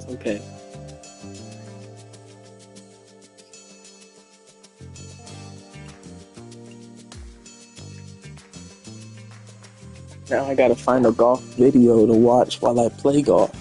Okay. Now I gotta find a golf video to watch while I play golf.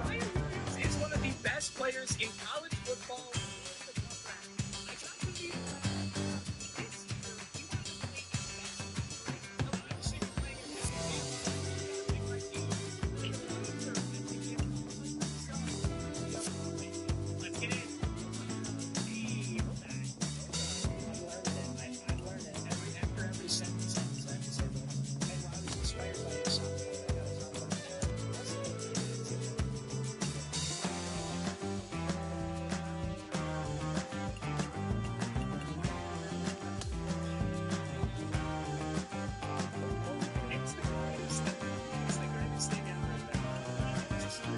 Ryan Williams is one of the best players in college football. I tried to be this year. He wasn't playing his best. A lot of the playing in this game. They might be let's get in. Feel that. I've learned it. After every sentence, I have to say, and I was inspired by yourself. It's the greatest thing. It's the greatest thing ever. It's the best thing.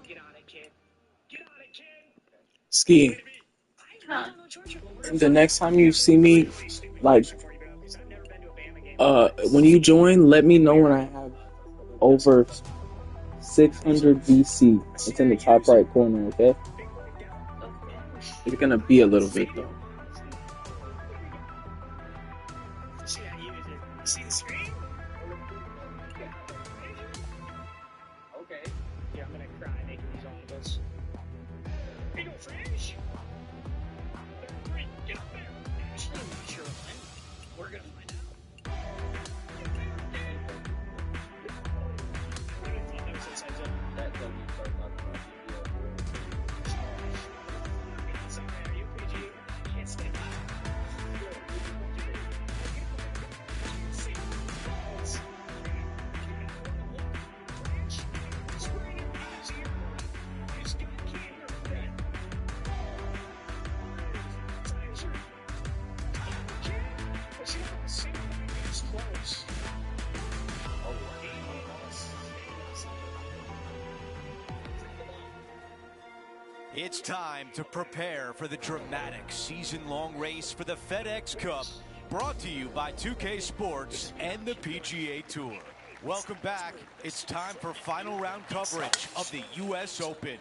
Get on it, kid. Get on it, kid. Ski. The next time you see me, like, when you join, let me know when I have over 600 VC. It's in the top right corner, okay? It's gonna be a little bit though. See the screen? Okay. Yeah, I'm gonna cry making these omnibus. Here you go, French. Great. Get up there. Sure, we're gonna find out. That W started talking about you, PG. Can't stay back. It's time to prepare for the dramatic season-long race for the FedEx Cup, brought to you by 2K Sports and the PGA Tour. Welcome back. It's time for final round coverage of the U.S. Open.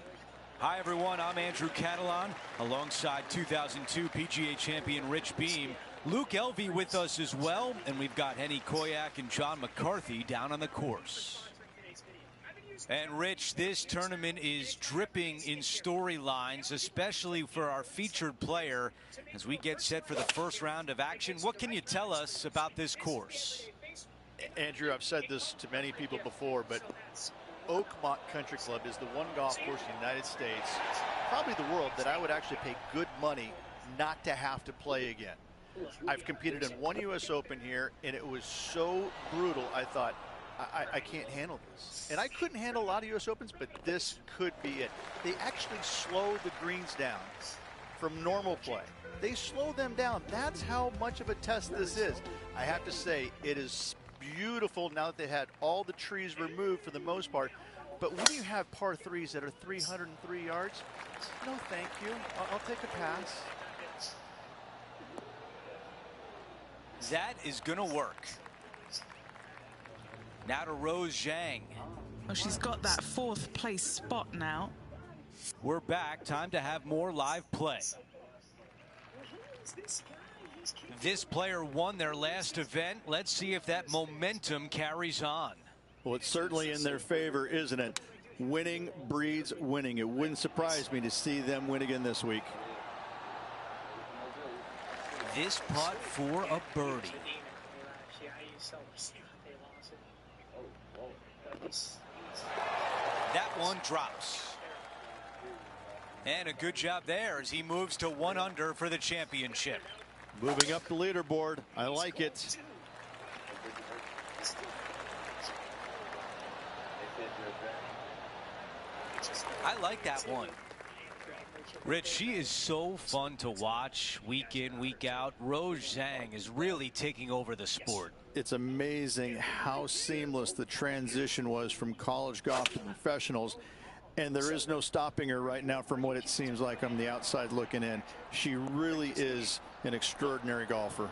Hi, everyone. I'm Andrew Catalon, alongside 2002 PGA champion Rich Beem. Luke Elvey with us as well, and we've got Henny Koyak and John McCarthy down on the course. And Rich, this tournament is dripping in storylines, especially for our featured player, as we get set for the first round of action. What can you tell us about this course? Andrew, I've said this to many people before, but Oakmont Country Club is the one golf course in the United States, probably the world, that I would actually pay good money not to have to play again. I've competed in one U.S. Open here, and it was so brutal, I thought, I can't handle this. And I couldn't handle a lot of U.S. Opens, but this could be it. They actually slow the greens down from normal play. They slow them down. That's how much of a test this is. I have to say, it is beautiful now that they had all the trees removed for the most part. But when you have par threes that are 303 yards, no thank you. I'll take a pass. That is going to work. Now to Rose Zhang. Well, she's got that 4th place spot now. We're back. Time to have more live play. This player won their last event. Let's see if that momentum carries on. Well, it's certainly in their favor, isn't it? Winning breeds winning. It wouldn't surprise me to see them win again this week. This putt for a birdie. That one drops. And a good job there as he moves to 1 under for the championship. Moving up the leaderboard. I like it. I like that one. Rich, she is so fun to watch week in, week out. Rose Zhang is really taking over the sport. It's amazing how seamless the transition was from college golf to professionals. And there is no stopping her right now from what it seems like on the outside looking in. She really is an extraordinary golfer.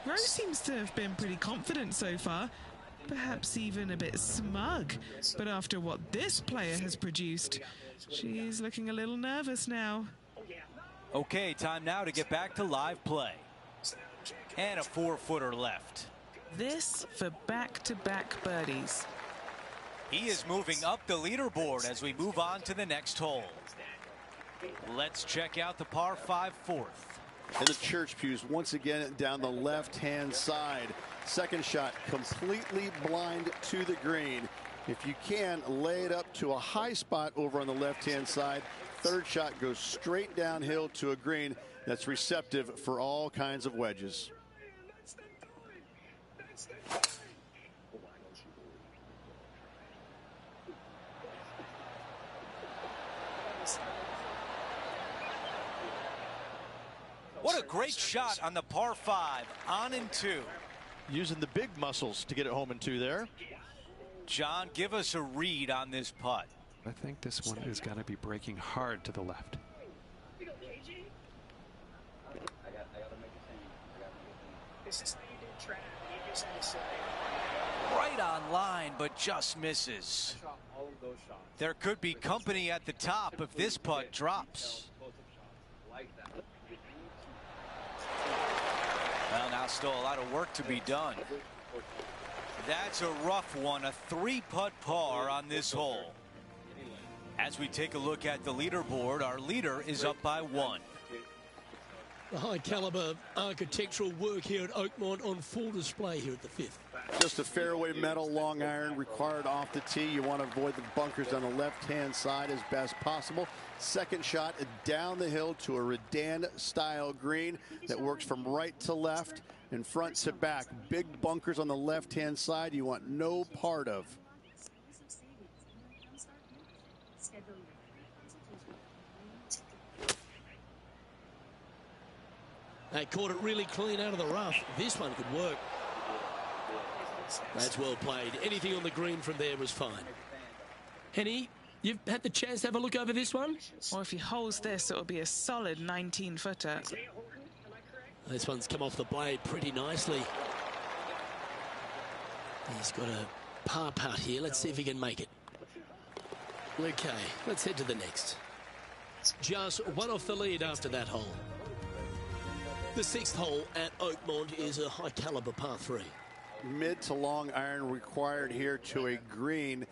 Rose seems to have been pretty confident so far, perhaps even a bit smug. But after what this player has produced, she's looking a little nervous now. Okay, time now to get back to live play. And a 4-footer left. This for back-to-back birdies. He is moving up the leaderboard as we move on to the next hole. Let's check out the par 5 fourth. And the church pews once again down the left-hand side. Second shot completely blind to the green. If you can, lay it up to a high spot over on the left-hand side. Third shot goes straight downhill to a green that's receptive for all kinds of wedges. What a great shot on the par 5, on in 2. Using the big muscles to get it home in 2 there. John, give us a read on this putt. I think this one is going to be breaking hard to the left. Right on line, but just misses. There could be company at the top if this putt drops. Well, now still a lot of work to be done. That's a rough one, a 3-putt par on this hole. As we take a look at the leaderboard, our leader is up by 1. The high caliber architectural work here at Oakmont on full display here at the 5th. Just a fairway metal long iron required off the tee. You want to avoid the bunkers on the left-hand side as best possible. Second shot down the hill to a Redan style green that works from right to left and front to back. Big bunkers on the left-hand side you want no part of. They caught it really clean out of the rough. This one could work. That's well played. Anything on the green from there was fine. Henny, you've had the chance to have a look over this one? Or if he holds this, it'll be a solid 19-footer. This one's come off the blade pretty nicely. He's got a par putt here. Let's see if he can make it. Okay, let's head to the next. Just one off the lead after that hole. The 6th hole at Oakmont is a high caliber par 3. Mid to long iron required here to a green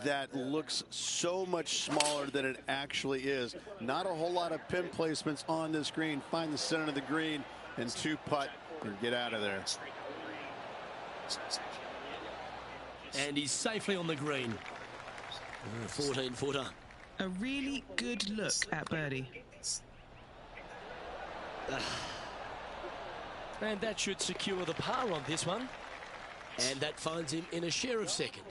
that looks so much smaller than it actually is. Not a whole lot of pin placements on this green. Find the center of the green and 2-putt and get out of there. And he's safely on the green. 14-footer. A really good look at birdie. And that should secure the par on this one. And that finds him in a share of second.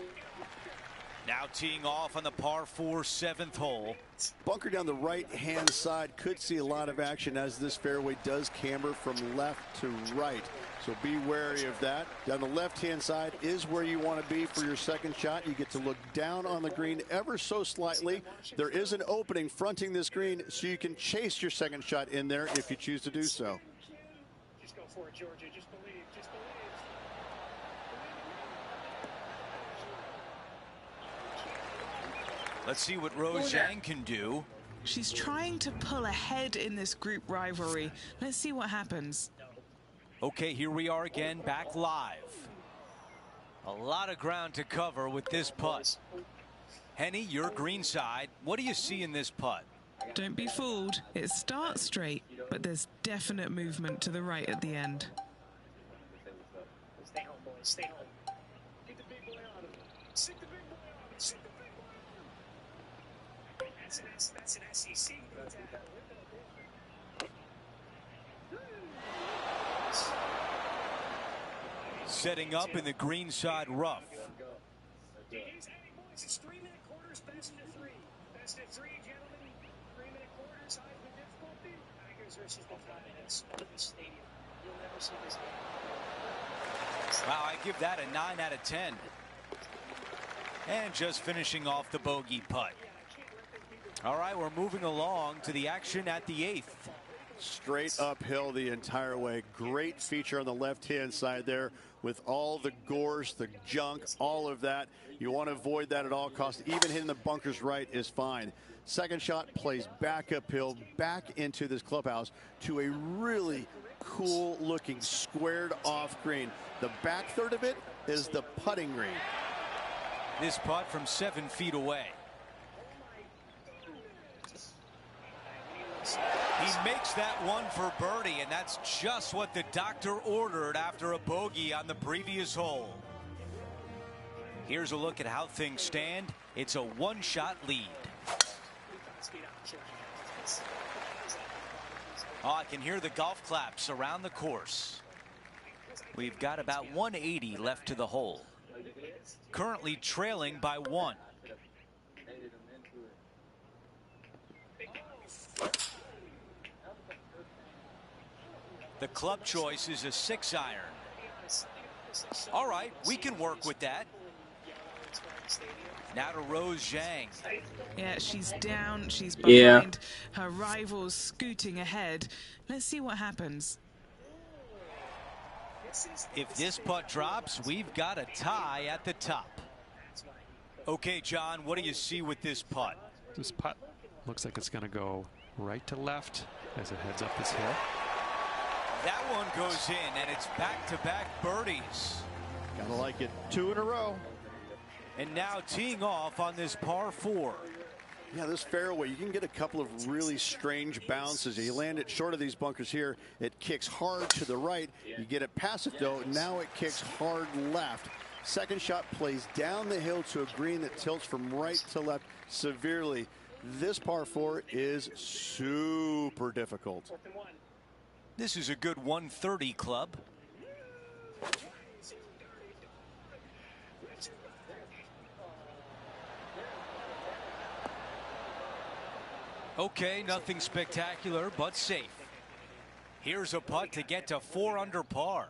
Now teeing off on the par 4 7th hole. Bunker down the right-hand side could see a lot of action as this fairway does camber from left to right. So be wary of that. Down the left-hand side is where you want to be for your second shot. You get to look down on the green ever so slightly. There is an opening fronting this green, so you can chase your second shot in there if you choose to do so. for it, Georgia. Just believe. Just believe. Let's see what Rose Zhang can do. She's trying to pull ahead in this group rivalry. Let's see what happens. Okay, here we are again, back live. A lot of ground to cover with this putt. Henny, your green side. What do you see in this putt? Don't be fooled. It starts straight, but there's definite movement to the right at the end. Stay home, boys. Stay home. Get the big boy on him. Stick the big boy on him. Stick the big boy on him. That's an SEC. Setting up in the green side rough. It's 3-minute quarters, best of 3. Best of 3, gentlemen. 3-minute quarters, high the difficulty. Tigers versus the Flatheads. Look at the stadium. You'll never see this game. Wow, I give that a 9 out of 10. And just finishing off the bogey putt. All right, we're moving along to the action at the 8th. Straight uphill the entire way. Great feature on the left-hand side there with all the gorse, the junk, all of that. You want to avoid that at all costs. Even hitting the bunkers right is fine. Second shot plays back uphill, back into this clubhouse to a really cool looking squared off green. The back third of it is the putting green. This putt from 7 feet away. He makes that one for birdie, and that's just what the doctor ordered after a bogey on the previous hole. Here's a look at how things stand. It's a 1-shot lead. Oh, I can hear the golf claps around the course. We've got about 180 left to the hole. Currently trailing by 1. The club choice is a 6-iron. All right, we can work with that. Now to Rose Zhang. Yeah, she's down. She's behind her rivals, scooting ahead. Let's see what happens. If this putt drops, we've got a tie at the top. Okay, John, what do you see with this putt? This putt looks like it's going to go right to left as it heads up this hill. That one goes in, and it's back-to-back birdies. Gotta like it. 2 in a row. And now teeing off on this par 4. Yeah, this fairway, you can get a couple of really strange bounces. You land it short of these bunkers here. It kicks hard to the right. You get it past it, though. Now it kicks hard left. Second shot plays down the hill to a green that tilts from right to left severely. This par 4 is super difficult. This is a good 130 club. Okay, nothing spectacular, but safe. Here's a putt to get to 4 under par.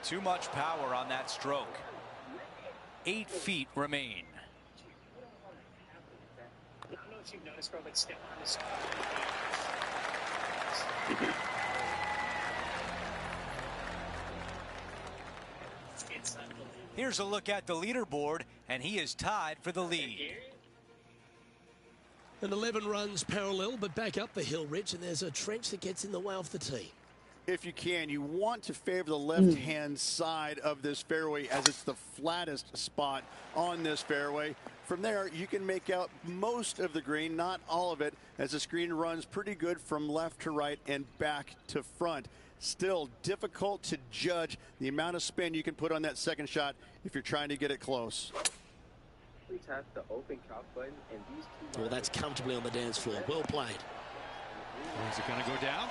Too much power on that stroke. 8 feet remain. I don't know if you've noticed, bro, but step on this. Here's a look at the leaderboard, and he is tied for the lead. And 11 runs parallel, but back up the hill, Rich, and there's a trench that gets in the way of the tee. If you can, you want to favor the left-hand side of this fairway as it's the flattest spot on this fairway. From there, you can make out most of the green, not all of it, as the screen runs pretty good from left to right and back to front. Still difficult to judge the amount of spin you can put on that second shot if you're trying to get it close. Tap the open calc button and these two. Well, that's comfortably on the dance floor. Well played. Is it going to go down?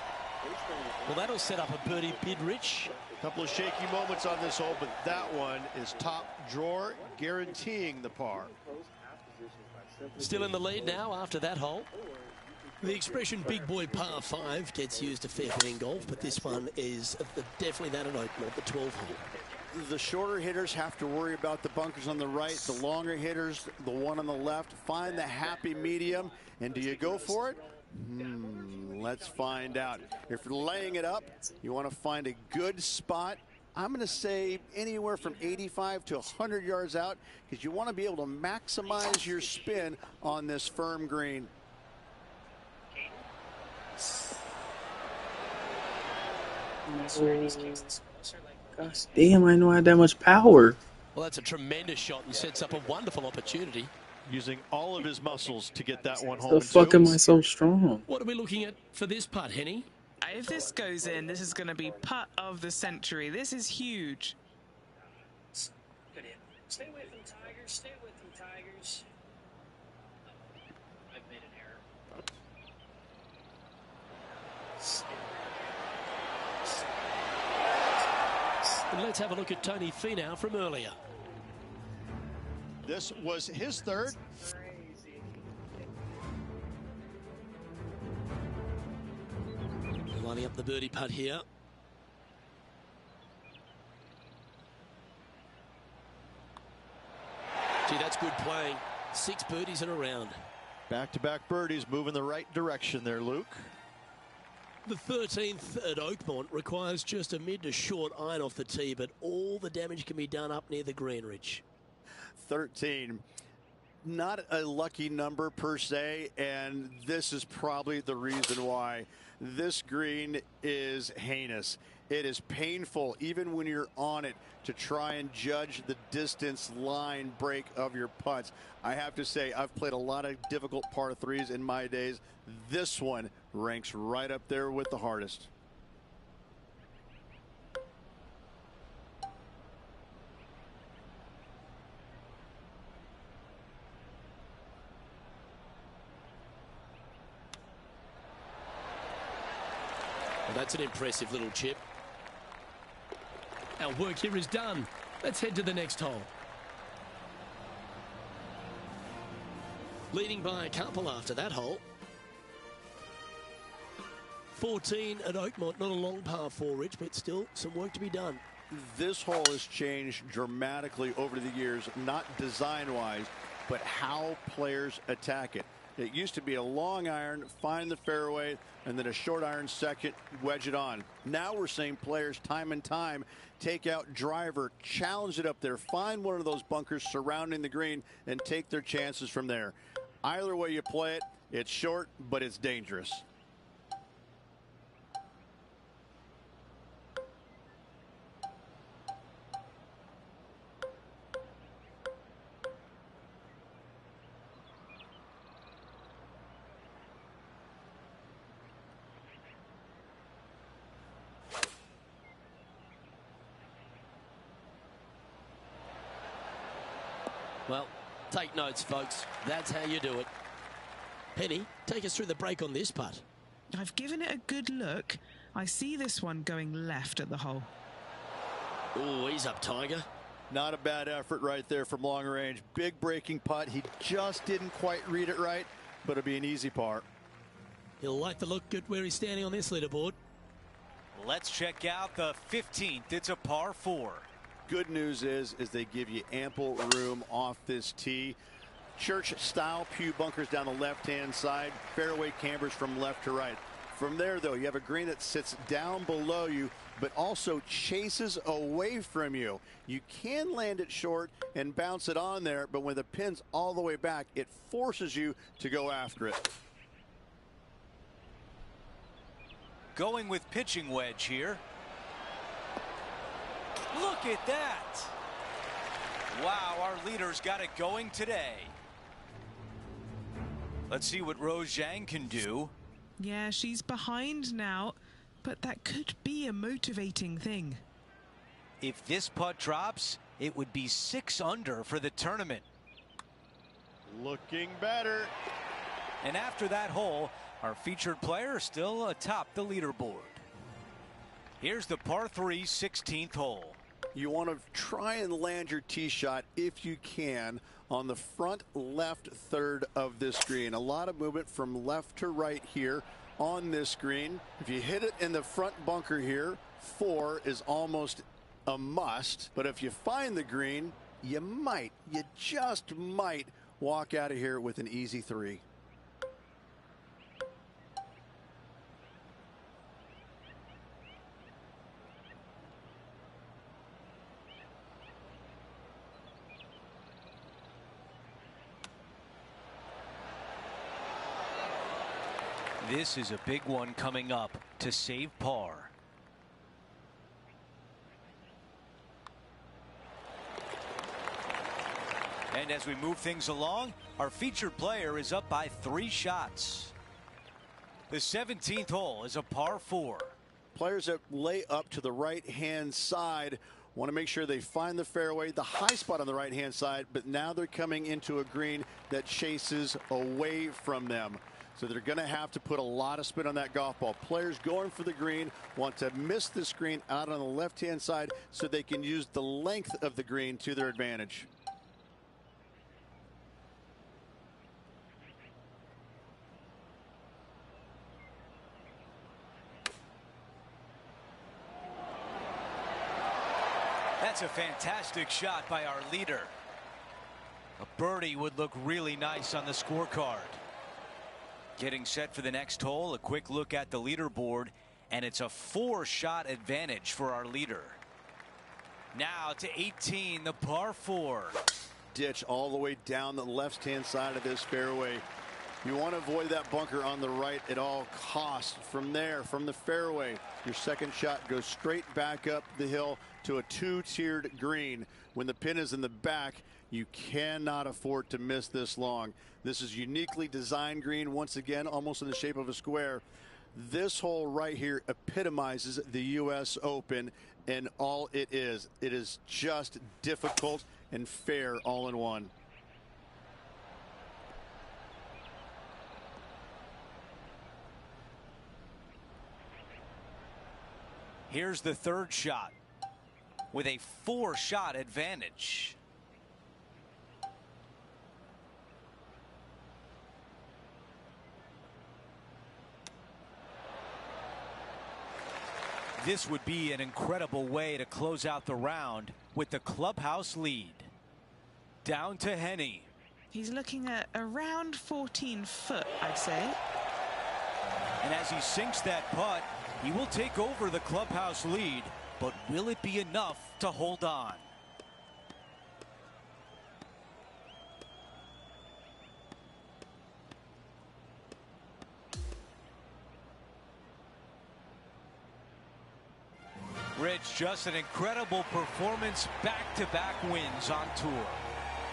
Well, that'll set up a birdie bid, Rich. A couple of shaky moments on this hole, but that one is top drawer, guaranteeing the par. Still in the lead now after that hole. The expression big boy par 5 gets used a fair bit in golf, but this one is definitely that an opener at the 12th hole. The shorter hitters have to worry about the bunkers on the right. The longer hitters, the one on the left, find the happy medium. And do you go for it? Let's find out. If you're laying it up, you want to find a good spot. I'm going to say anywhere from 85 to 100 yards out, because you want to be able to maximize your spin on this firm green. Gosh damn, I know I had that much power. Well, that's a tremendous shot and sets up a wonderful opportunity. Using all of his muscles to get that one home. The fuck am I so strong? What are we looking at for this putt, Henny? If this goes in, this is going to be putt of the century. This is huge. Stay away from Tigers. Stay away from Tigers. I've made an error. And let's have a look at Tony Finau from earlier. This was his third. Lining up the birdie putt here. Gee, that's good playing. 6 birdies in a round. Back-to-back birdies, moving the right direction there, Luke. The 13th at Oakmont requires just a mid to short iron off the tee, but all the damage can be done up near the green ridge. 13. Not a lucky number per se, and this is probably the reason why. This green is heinous. It is painful, even when you're on it, to try and judge the distance line break of your putts. I have to say, I've played a lot of difficult par 3s in my days. This one ranks right up there with the hardest. Well, that's an impressive little chip. Our work here is done. Let's head to the next hole. Leading by a couple after that hole. 14 at Oakmont, not a long par 4, Rich, but still some work to be done. This hole has changed dramatically over the years, not design-wise, but how players attack it. It used to be a long iron, find the fairway, and then a short iron second, wedge it on. Now we're seeing players time and time take out driver, challenge it up there, find one of those bunkers surrounding the green, and take their chances from there. Either way you play it, it's short, but it's dangerous. Well, take notes, folks. That's how you do it. Penny, take us through the break on this putt. I've given it a good look. I see this one going left at the hole. Oh, he's up, Tiger. Not a bad effort right there from long range. Big breaking putt. He just didn't quite read it right, but it'll be an easy par. He'll like the look at where he's standing on this leaderboard. Let's check out the 15th. It's a par 4. Good news is they give you ample room off this tee. Church-style pew bunkers down the left-hand side. Fairway cambers from left to right. From there, though, you have a green that sits down below you, but also chases away from you. You can land it short and bounce it on there, but when the pin's all the way back, it forces you to go after it. Going with pitching wedge here. Look at that. Wow, our leader's got it going today. Let's see what Rose Zhang can do. Yeah, she's behind now, but that could be a motivating thing. If this putt drops, it would be 6 under for the tournament. Looking better. And after that hole, our featured player is still atop the leaderboard. Here's the par 3 16th hole. You want to try and land your tee shot if you can on the front left third of this green. A lot of movement from left to right here on this green. If you hit it in the front bunker here, 4 is almost a must. But if you find the green, you just might walk out of here with an easy 3. This is a big one coming up to save par. And as we move things along, our featured player is up by 3 shots. The 17th hole is a par 4. Players that lay up to the right-hand side want to make sure they find the fairway, the high spot on the right-hand side, but now they're coming into a green that chases away from them. So they're going to have to put a lot of spin on that golf ball. Players going for the green want to miss the screen out on the left-hand side so they can use the length of the green to their advantage. That's a fantastic shot by our leader. A birdie would look really nice on the scorecard. Getting set for the next hole, a quick look at the leaderboard, and it's a 4-shot advantage for our leader. Now to 18, the par 4. Ditch all the way down the left-hand side of this fairway. You want to avoid that bunker on the right at all costs. From there, from the fairway, your second shot goes straight back up the hill to a 2-tiered green. When the pin is in the back, you cannot afford to miss this long. This is uniquely designed green, once again, almost in the shape of a square. This hole right here epitomizes the U.S. Open and all it is. It is just difficult and fair all in one. Here's the third shot with a 4-shot advantage. This would be an incredible way to close out the round with the clubhouse lead. Down to Hennie. He's looking at around 14 foot, I'd say. And as he sinks that putt, he will take over the clubhouse lead, but will it be enough to hold on? Rich, just an incredible performance, back-to-back wins on tour.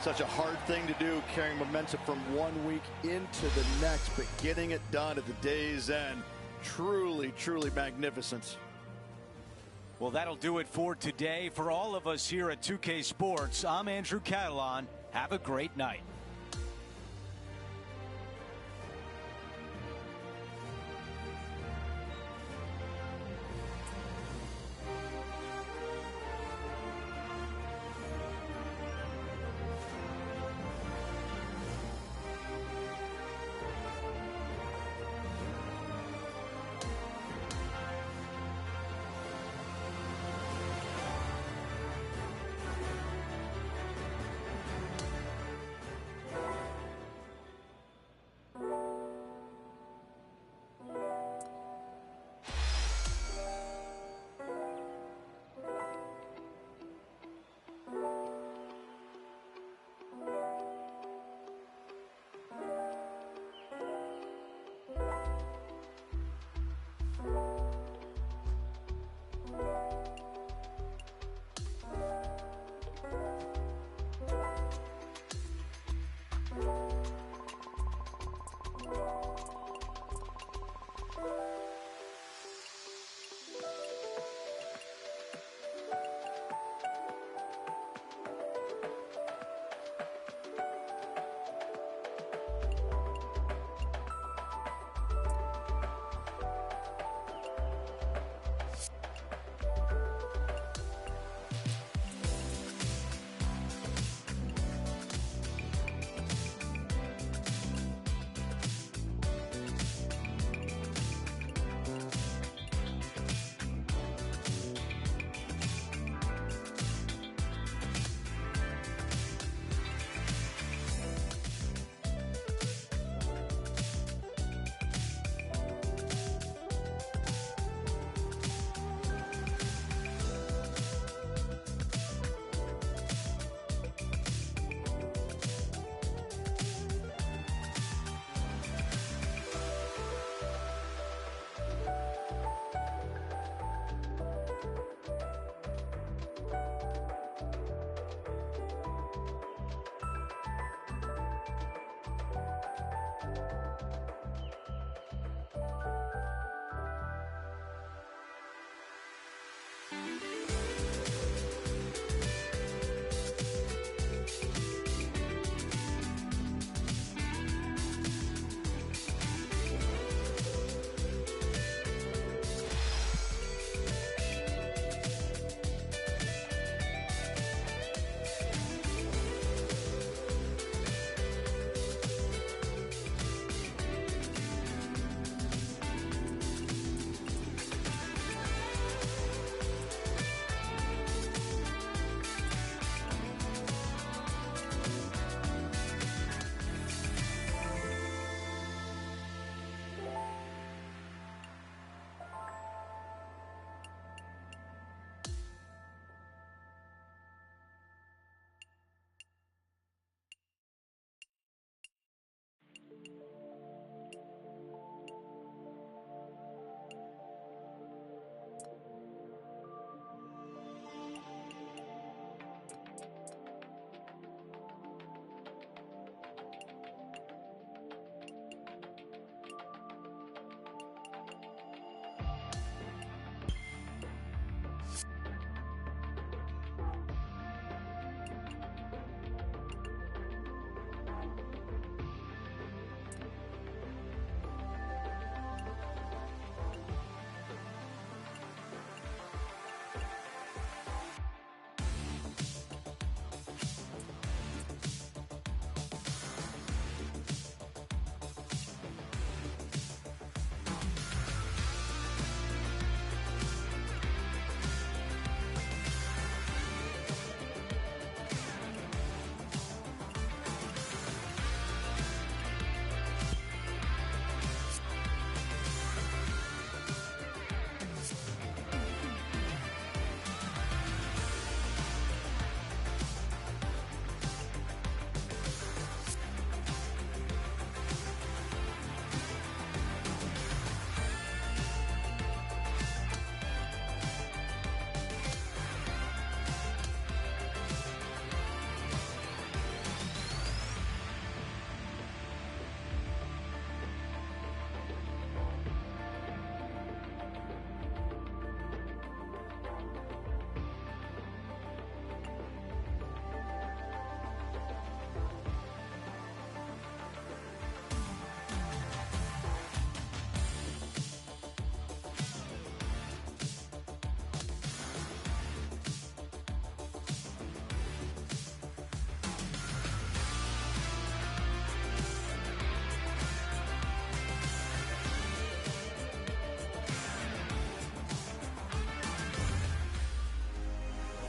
Such a hard thing to do, carrying momentum from one week into the next, but getting it done at the day's end. Truly, truly magnificent. Well, that'll do it for today. For all of us here at 2K Sports, I'm Andrew Catalon. Have a great night.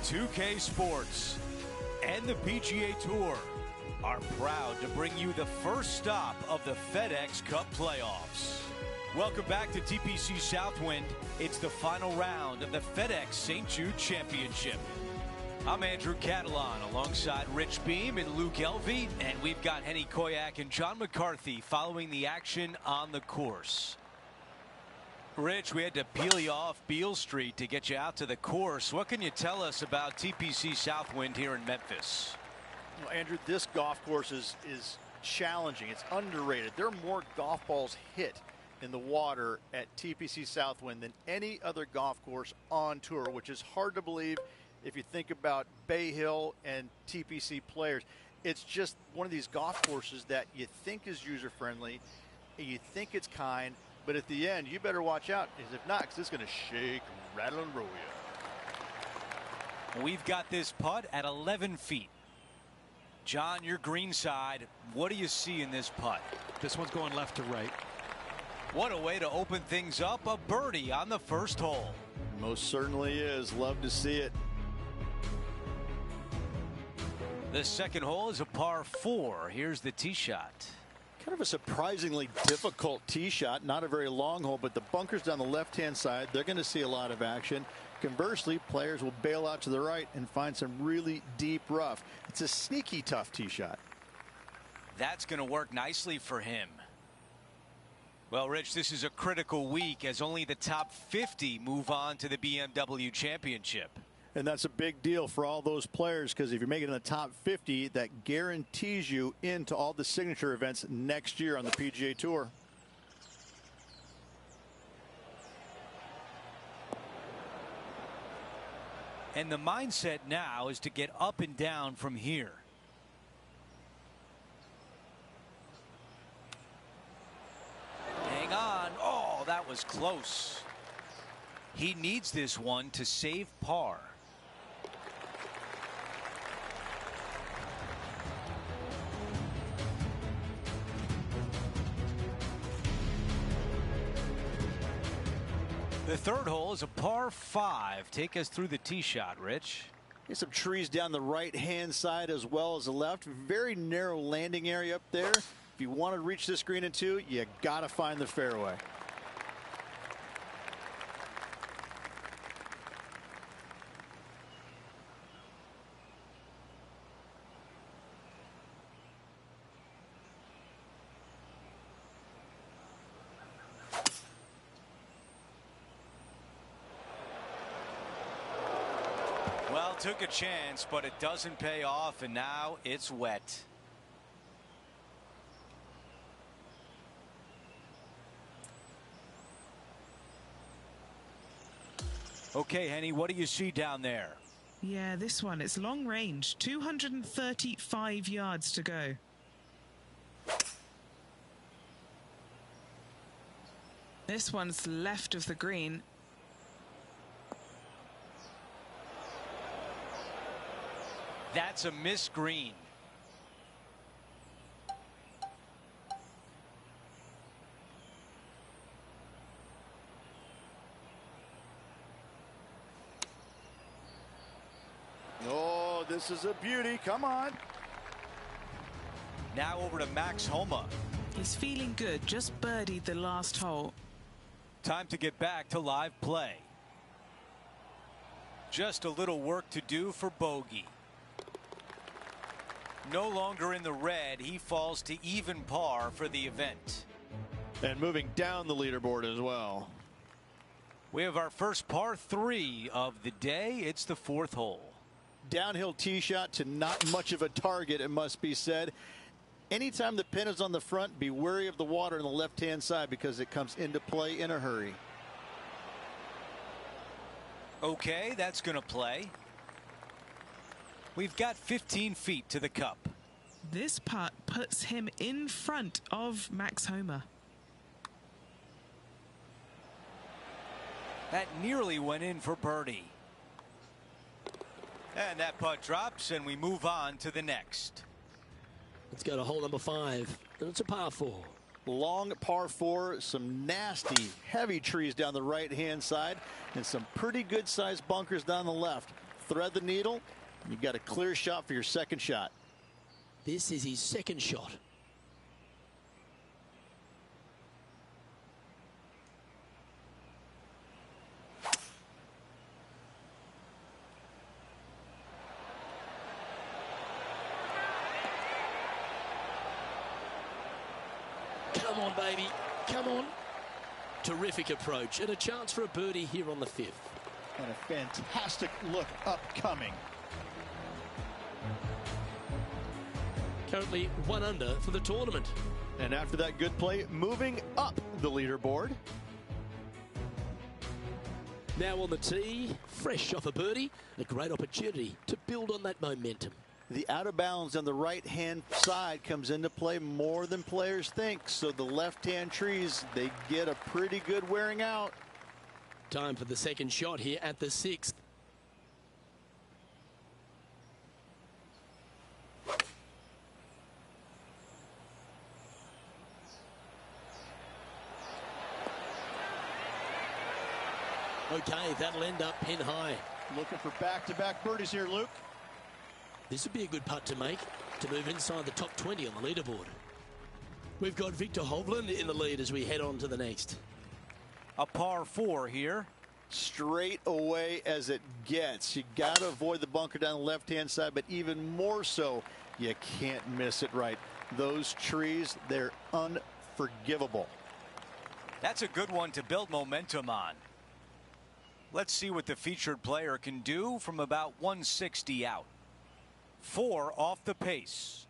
2K Sports and the PGA Tour are proud to bring you the first stop of the FedEx Cup playoffs. Welcome back to TPC Southwind. It's the final round of the FedEx St. Jude Championship. I'm Andrew Catalan alongside Rich Beam and Luke Elvey, and we've got Henny Koyak and John McCarthy following the action on the course. Rich, we had to peel you off Beale Street to get you out to the course. What can you tell us about TPC Southwind here in Memphis? Well, Andrew, this golf course is challenging. It's underrated. There are more golf balls hit in the water at TPC Southwind than any other golf course on tour, which is hard to believe if you think about Bay Hill and TPC players. It's just one of these golf courses that you think is user-friendly, you think it's kind, but at the end, you better watch out, because if not, because it's going to shake, rattle, and roll you. We've got this putt at 11 feet. John, your green side, what do you see in this putt? This one's going left to right. What a way to open things up. A birdie on the first hole. Most certainly is. Love to see it. The second hole is a par 4. Here's the tee shot. Kind of a surprisingly difficult tee shot. Not a very long hole, but the bunkers down the left-hand side, they're going to see a lot of action. Conversely, players will bail out to the right and find some really deep rough. It's a sneaky tough tee shot. That's going to work nicely for him. Well, Rich, this is a critical week as only the top 50 move on to the BMW Championship. And that's a big deal for all those players, because if you make it in the top 50, that guarantees you into all the signature events next year on the PGA Tour. And the mindset now is to get up and down from here. Hang on. Oh, that was close. He needs this one to save par. The third hole is a par 5. Take us through the tee shot, Rich. There's some trees down the right-hand side as well as the left. Very narrow landing area up there. If you want to reach this green in 2, you got to find the fairway. Well, took a chance, but it doesn't pay off, and now it's wet. Okay, Henny, what do you see down there? Yeah, this one, it's long range, 235 yards to go. This one's left of the green. That's a missed green. Oh, this is a beauty. Come on. Now over to Max Homa. He's feeling good, just birdied the last hole. Time to get back to live play. Just a little work to do for bogey. No longer in the red, he falls to even par for the event. And moving down the leaderboard as well. We have our first par 3 of the day. It's the 4th hole. Downhill tee shot to not much of a target, it must be said. Anytime the pin is on the front, be wary of the water on the left-hand side because it comes into play in a hurry. Okay, that's going to play. We've got 15 feet to the cup. This putt puts him in front of Max Homa. That nearly went in for birdie. And that putt drops, and we move on to the next. Let's go to hole number 5, and it's a par 4. Long par 4, some nasty, heavy trees down the right-hand side, and some pretty good-sized bunkers down the left. thread the needle, you've got a clear shot for your second shot. This is his second shot. Come on, baby. Come on. Terrific approach and a chance for a birdie here on the 5th. And a fantastic look upcoming. Currently 1 under for the tournament. And after that good play, moving up the leaderboard. Now on the tee, fresh off a birdie, a great opportunity to build on that momentum. The out of bounds on the right-hand side comes into play more than players think. So the left-hand trees, they get a pretty good wearing out. Time for the second shot here at the 6th. Okay, that'll end up pin high. Looking for back-to-back birdies here, Luke. This would be a good putt to make to move inside the top 20 on the leaderboard. We've got Victor Hovland in the lead as we head on to the next. A par 4 here. Straight away as it gets. You got to avoid the bunker down the left-hand side, but even more so, you can't miss it right. Those trees, they're unforgivable. That's a good one to build momentum on. Let's see what the featured player can do from about 160 out. 4 off the pace.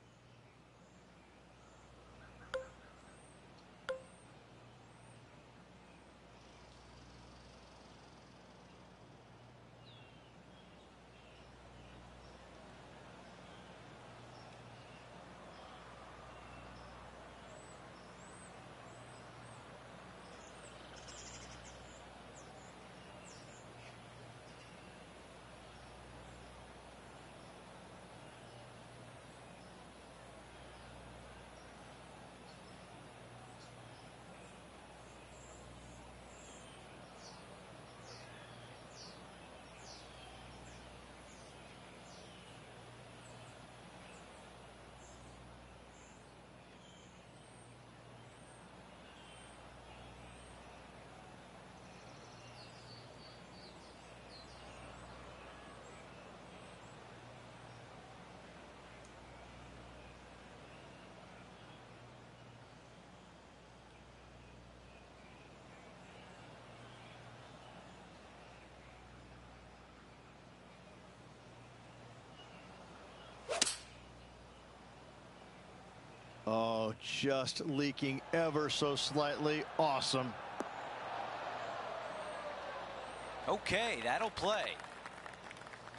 Oh, just leaking ever so slightly. Awesome. Okay, that'll play.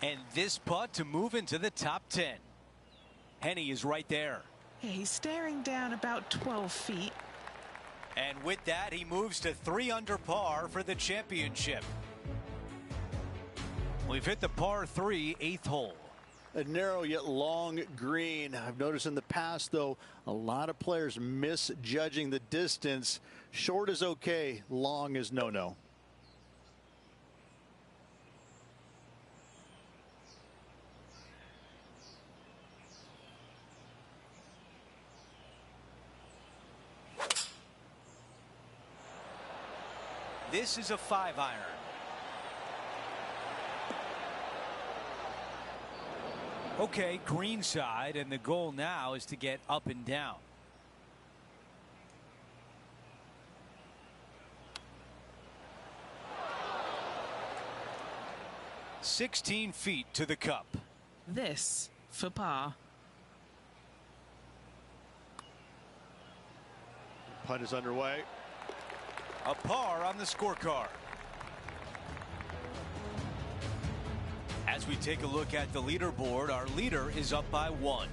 And this putt to move into the top 10. Hennie is right there. Yeah, he's staring down about 12 feet. And with that, he moves to 3 under par for the championship. We've hit the par 3 8th hole. A narrow yet long green. I've noticed in the past, though, a lot of players misjudging the distance. Short is okay, long is no-no. This is a 5-iron. Okay, green side, and the goal now is to get up and down. "16 feet to the cup." This for par. Putt is underway. A par on the scorecard. As we take a look at the leaderboard, our leader is up by 1.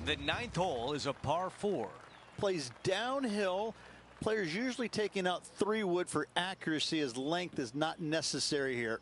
The 9th hole is a par 4. Plays downhill. Players usually taking out 3 wood for accuracy, as length is not necessary here.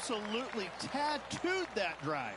absolutely tattooed that drive.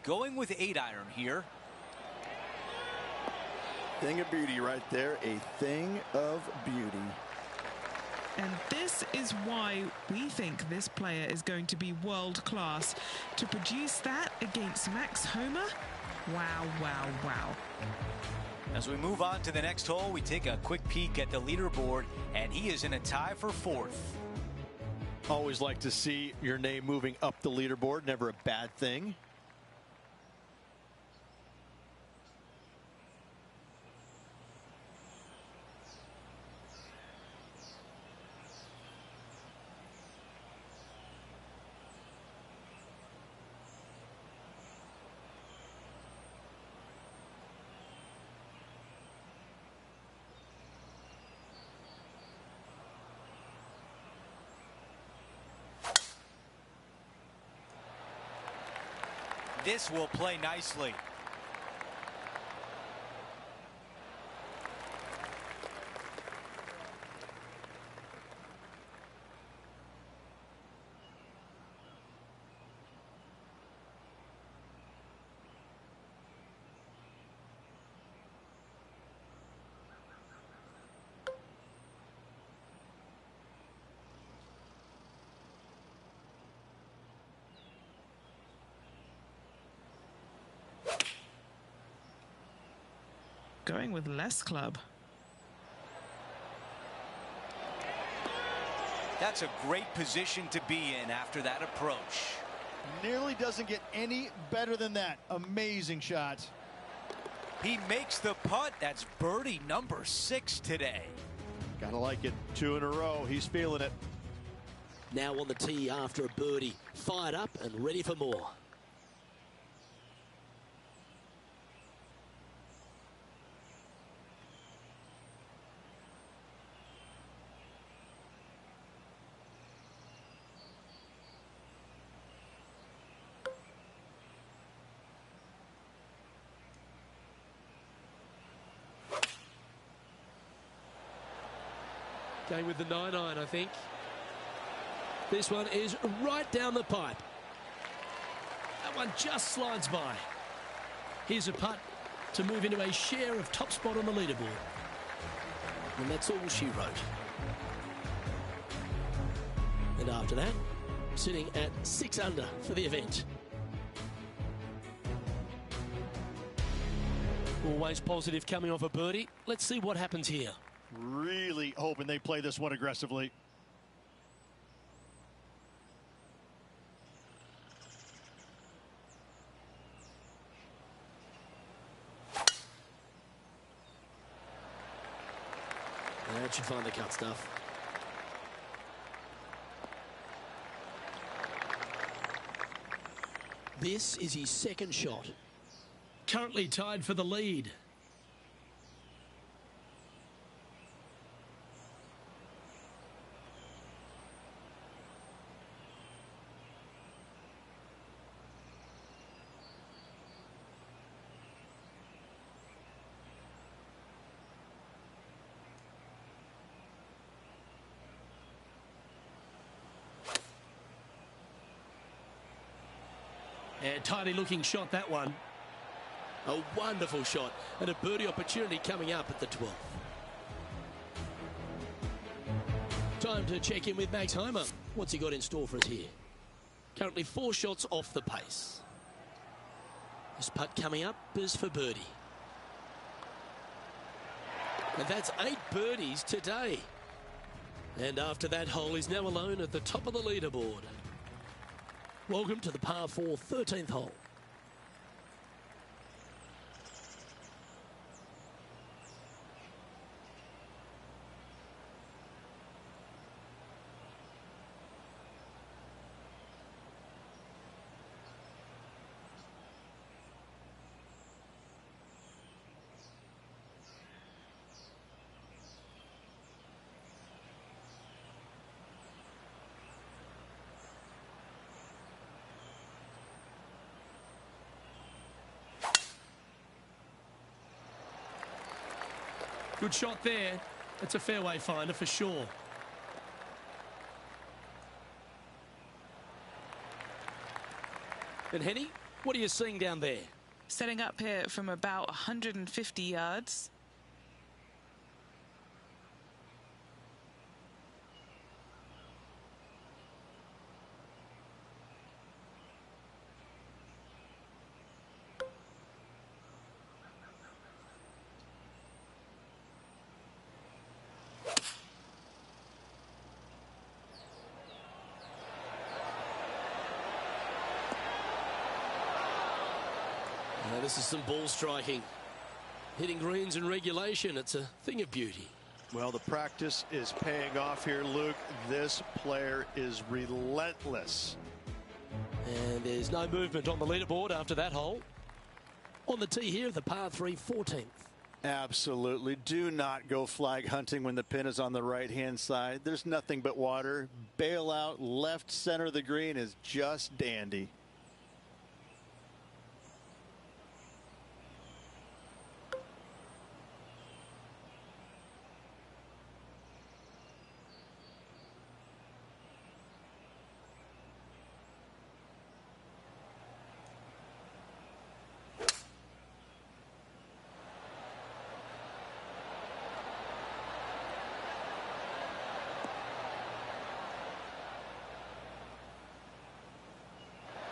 Going with 8-iron here. Thing of beauty right there. A thing of beauty. And this is why we think this player is going to be world class. To produce that against Max Homa, wow, wow, wow. As we move on to the next hole, we take a quick peek at the leaderboard, and he is in a tie for 4th. Always like to see your name moving up the leaderboard. Never a bad thing. This will play nicely. Going with less club. That's a great position to be in after that approach. Nearly doesn't get any better than that. Amazing shot. He makes the putt. That's birdie number 6 today. Gotta like it. 2 in a row. He's feeling it. Now on the tee after a birdie. Fired up and ready for more. Going with the 9-iron, I think. This one is right down the pipe. That one just slides by. Here's a putt to move into a share of top spot on the leaderboard. And that's all she wrote. And after that, sitting at 6 under for the event. Always positive coming off a birdie. Let's see what happens here. Really hoping they play this one aggressively. That should find the cut stuff. This is his second shot. Currently tied for the lead. And tidy looking shot, that one. A wonderful shot and a birdie opportunity coming up at the 12th. Time to check in with Max Homa. What's he got in store for us here? Currently 4 shots off the pace. This putt coming up is for birdie. And that's 8 birdies today. And after that hole, he's now alone at the top of the leaderboard. Welcome to the par 4 13th hole. Good shot there. It's a fairway finder for sure. And Henny, what are you seeing down there? Setting up here from about 150 yards. Now this is some ball striking. Hitting greens in regulation, it's a thing of beauty. Well, the practice is paying off here, Luke. This player is relentless. And there's no movement on the leaderboard after that hole. On the tee here, the par 3 14th. Absolutely. Do not go flag hunting when the pin is on the right-hand side. There's nothing but water. Bail out left center of the green is just dandy.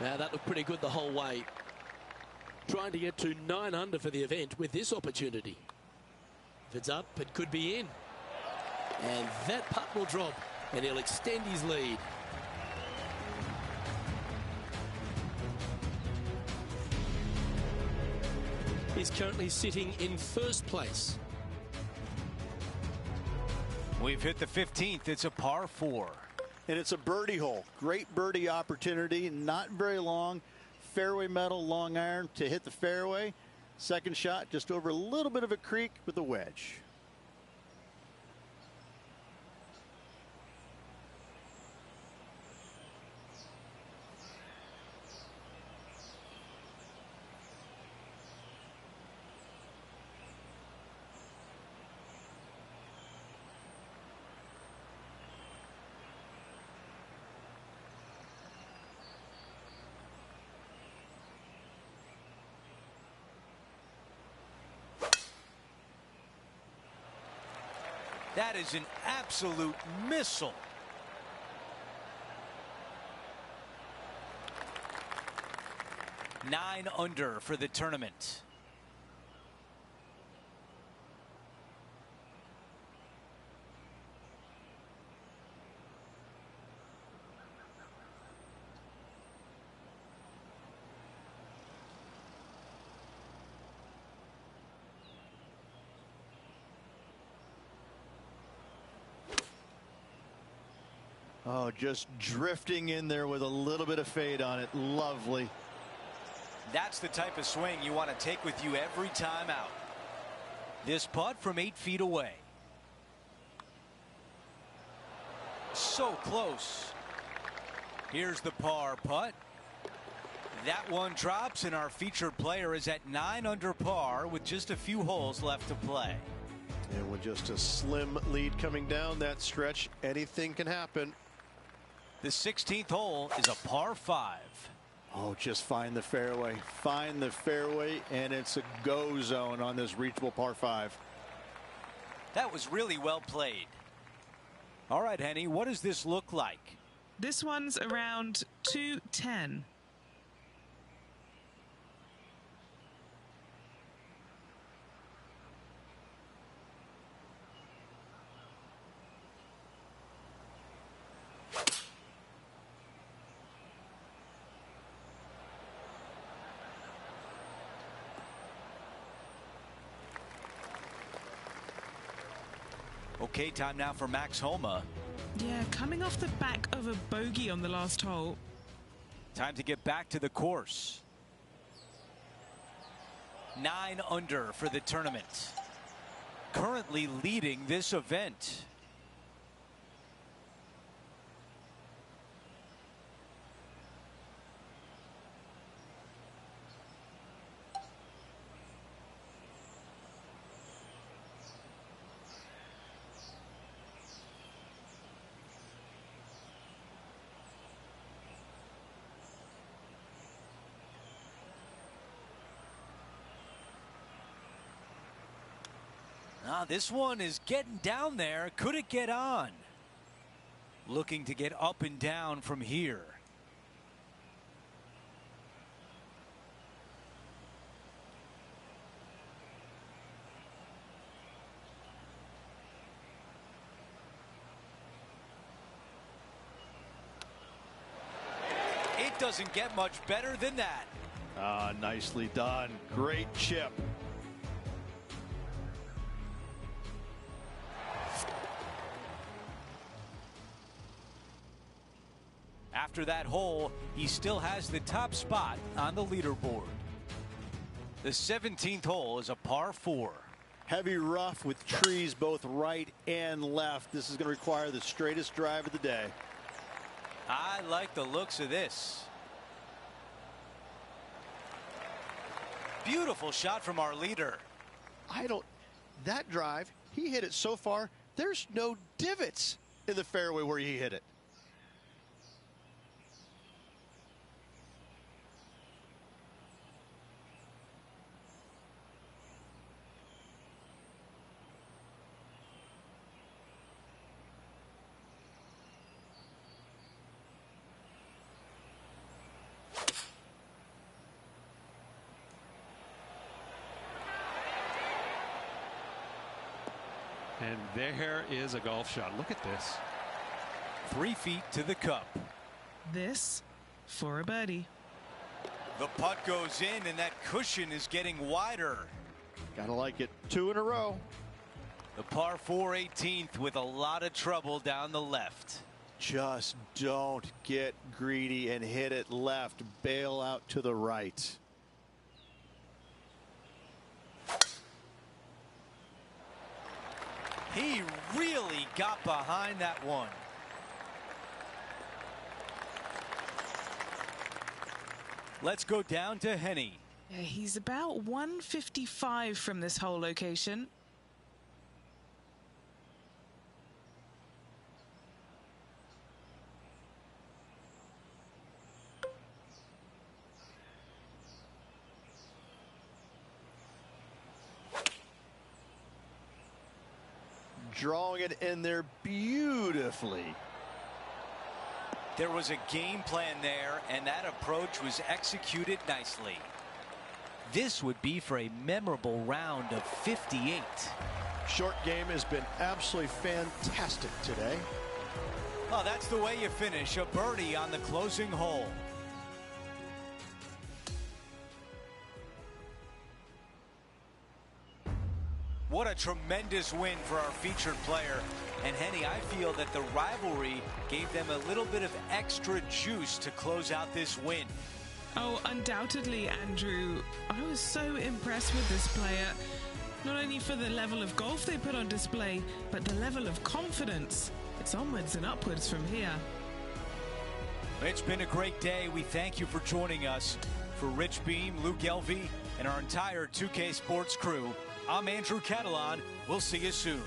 Now that looked pretty good the whole way. Trying to get to 9 under for the event with this opportunity. If it's up, it could be in. And that putt will drop, and he'll extend his lead. He's currently sitting in first place. We've hit the 15th. It's a par 4. And it's a birdie hole. Great birdie opportunity. Not very long. Fairway metal, long iron to hit the fairway. Second shot just over a little bit of a creek with a wedge. That is an absolute missile. Nine under for the tournament. Oh, just drifting in there with a little bit of fade on it. Lovely. That's the type of swing you want to take with you every time out. This putt from 8 feet away. So close. Here's the par putt. That one drops, and our featured player is at 9 under par with just a few holes left to play. And with just a slim lead coming down that stretch, anything can happen. The 16th hole is a par 5. Oh, just find the fairway. Find the fairway, and it's a go zone on this reachable par 5. That was really well played. All right, Henny, what does this look like? This one's around 210. Okay, time now for Max Homa. Yeah, coming off the back of a bogey on the last hole. Time to get back to the course. 9 under for the tournament. Currently leading this event. This one is getting down there. Could it get on? Looking to get up and down from here. It doesn't get much better than that. Nicely done. Great chip. After that hole, he still has the top spot on the leaderboard. The 17th hole is a par 4. Heavy rough with trees both right and left. This is going to require the straightest drive of the day. I like the looks of this. Beautiful shot from our leader. That drive, he hit it so far, there's no divots in the fairway where he hit it. And there is a golf shot. Look at this. 3 feet to the cup. This for a birdie. The putt goes in, and that cushion is getting wider. Gotta like it. 2 in a row. The par 4 18th with a lot of trouble down the left. Just don't get greedy and hit it left. Bail out to the right. He really got behind that one. Let's go down to Henny. Yeah, he's about 155 from this hole location. Drawing it in there beautifully. There was a game plan there, and that approach was executed nicely. This would be for a memorable round of 58. Short game has been absolutely fantastic today. Oh, that's the way you finish. A birdie on the closing hole. What a tremendous win for our featured player. And Henny, I feel that the rivalry gave them a little bit of extra juice to close out this win. Oh, undoubtedly, Andrew. I was so impressed with this player. Not only for the level of golf they put on display, but the level of confidence. It's onwards and upwards from here. It's been a great day. We thank you for joining us. For Rich Beam, Luke Elvey, and our entire 2K Sports crew, I'm Andrew Catalan. We'll see you soon.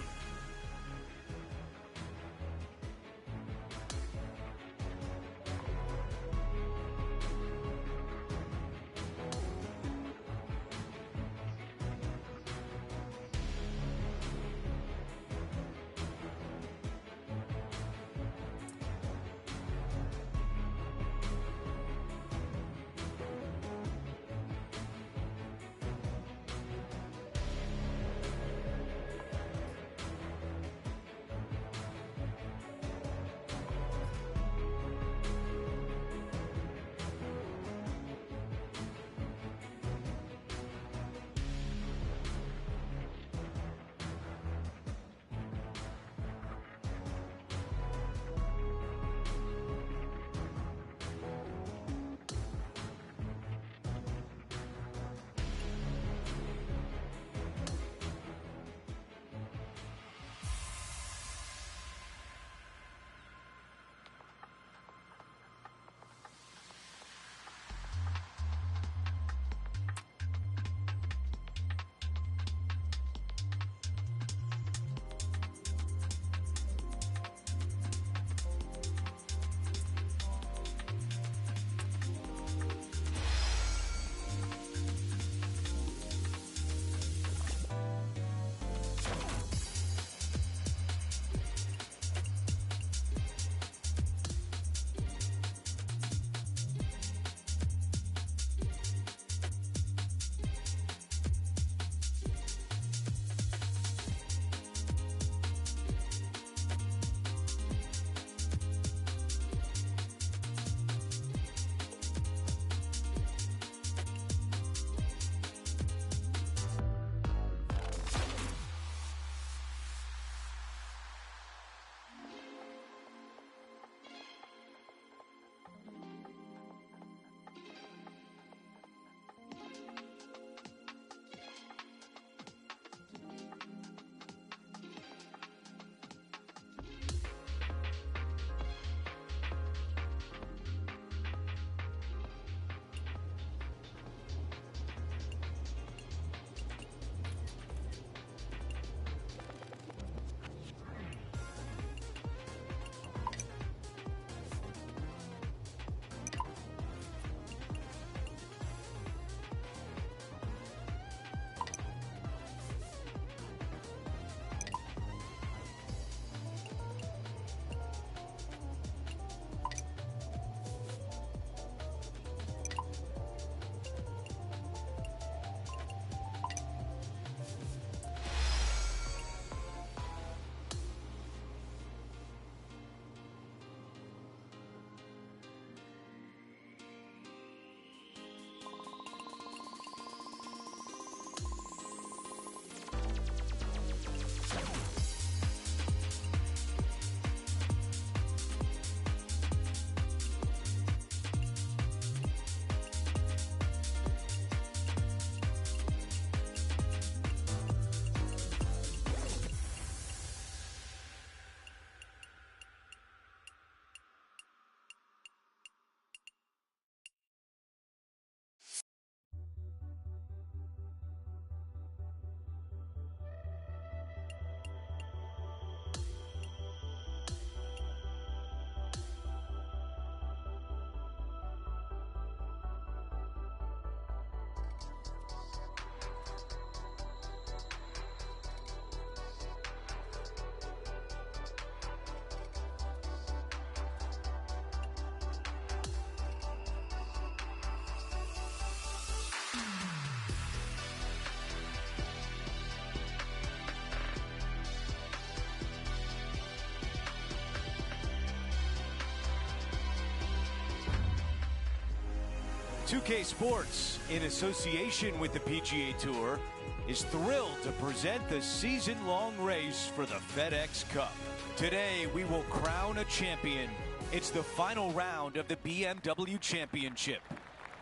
2K Sports, in association with the PGA Tour, is thrilled to present the season-long race for the FedEx Cup. Today, we will crown a champion. It's the final round of the BMW Championship.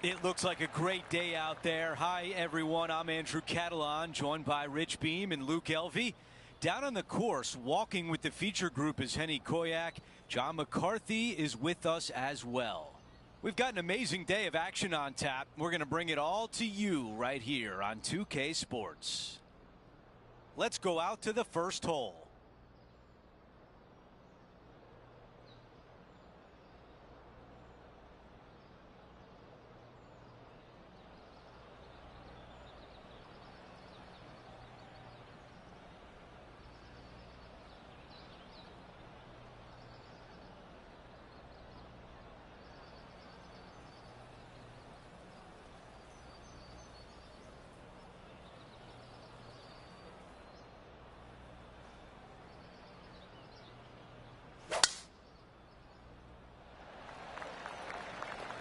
It looks like a great day out there. Hi, everyone. I'm Andrew Catalan, joined by Rich Beam and Luke Elvey. Down on the course, walking with the feature group is Henny Koyak. John McCarthy is with us as well. We've got an amazing day of action on tap. We're going to bring it all to you right here on 2K Sports. Let's go out to the first hole.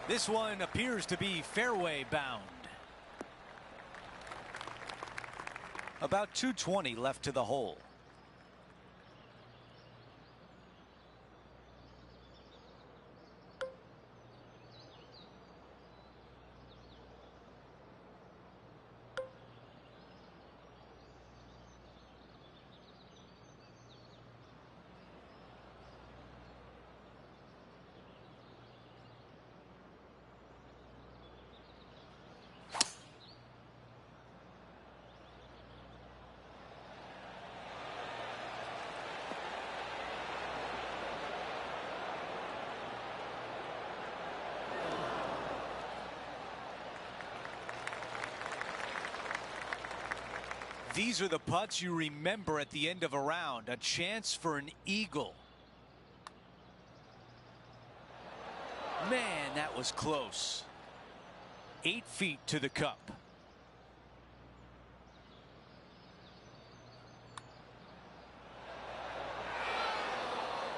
This one appears to be fairway bound. About 220 left to the hole. These are the putts you remember at the end of a round. A chance for an eagle. Man, that was close. 8 feet to the cup.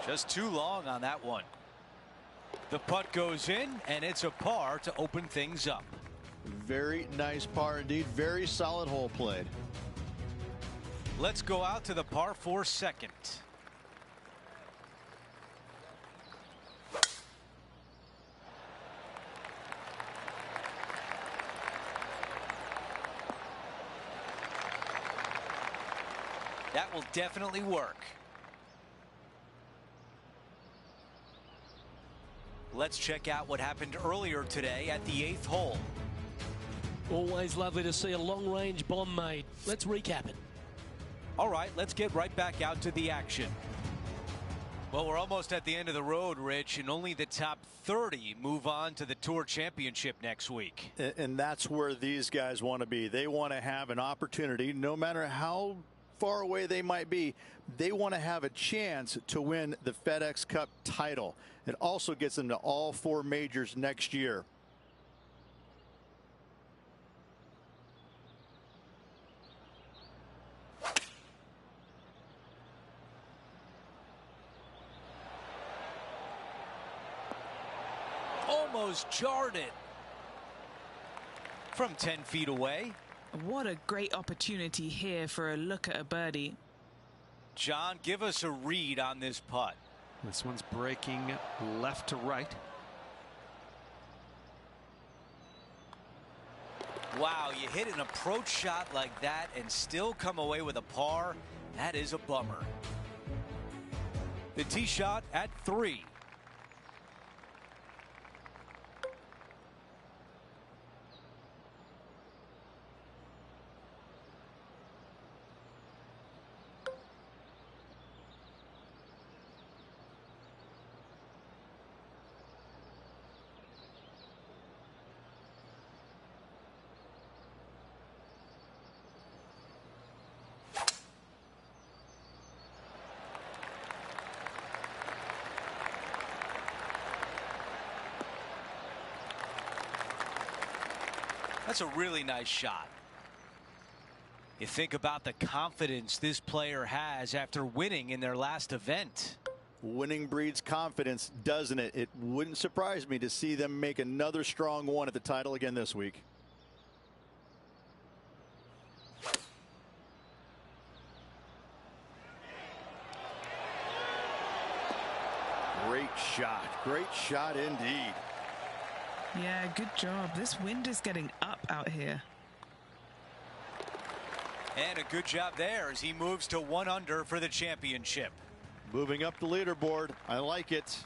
Just too long on that one. The putt goes in, and it's a par to open things up. Very nice par indeed. Very solid hole played. Let's go out to the par 4 second. That will definitely work. Let's check out what happened earlier today at the 8th hole. Always lovely to see a long-range bomb made. Let's recap it. All right, let's get right back out to the action. Well, we're almost at the end of the road, Rich, and only the top 30 move on to the Tour Championship next week. And that's where these guys want to be. They want to have an opportunity, no matter how far away they might be, they want to have a chance to win the FedEx Cup title. It also gets them to all 4 majors next year. Almost jarred it from 10 feet away. What a great opportunity here for a look at a birdie. John, give us a read on this putt. This one's breaking left to right. Wow, you hit an approach shot like that and still come away with a par. That is a bummer. The tee shot at 3. That's a really nice shot. You think about the confidence this player has after winning in their last event. Winning breeds confidence, doesn't it? It wouldn't surprise me to see them make another strong one at the title again this week. Great shot indeed. Yeah, good job. This wind is getting up out here. And a good job there as he moves to 1 under for the championship. Moving up the leaderboard. I like it.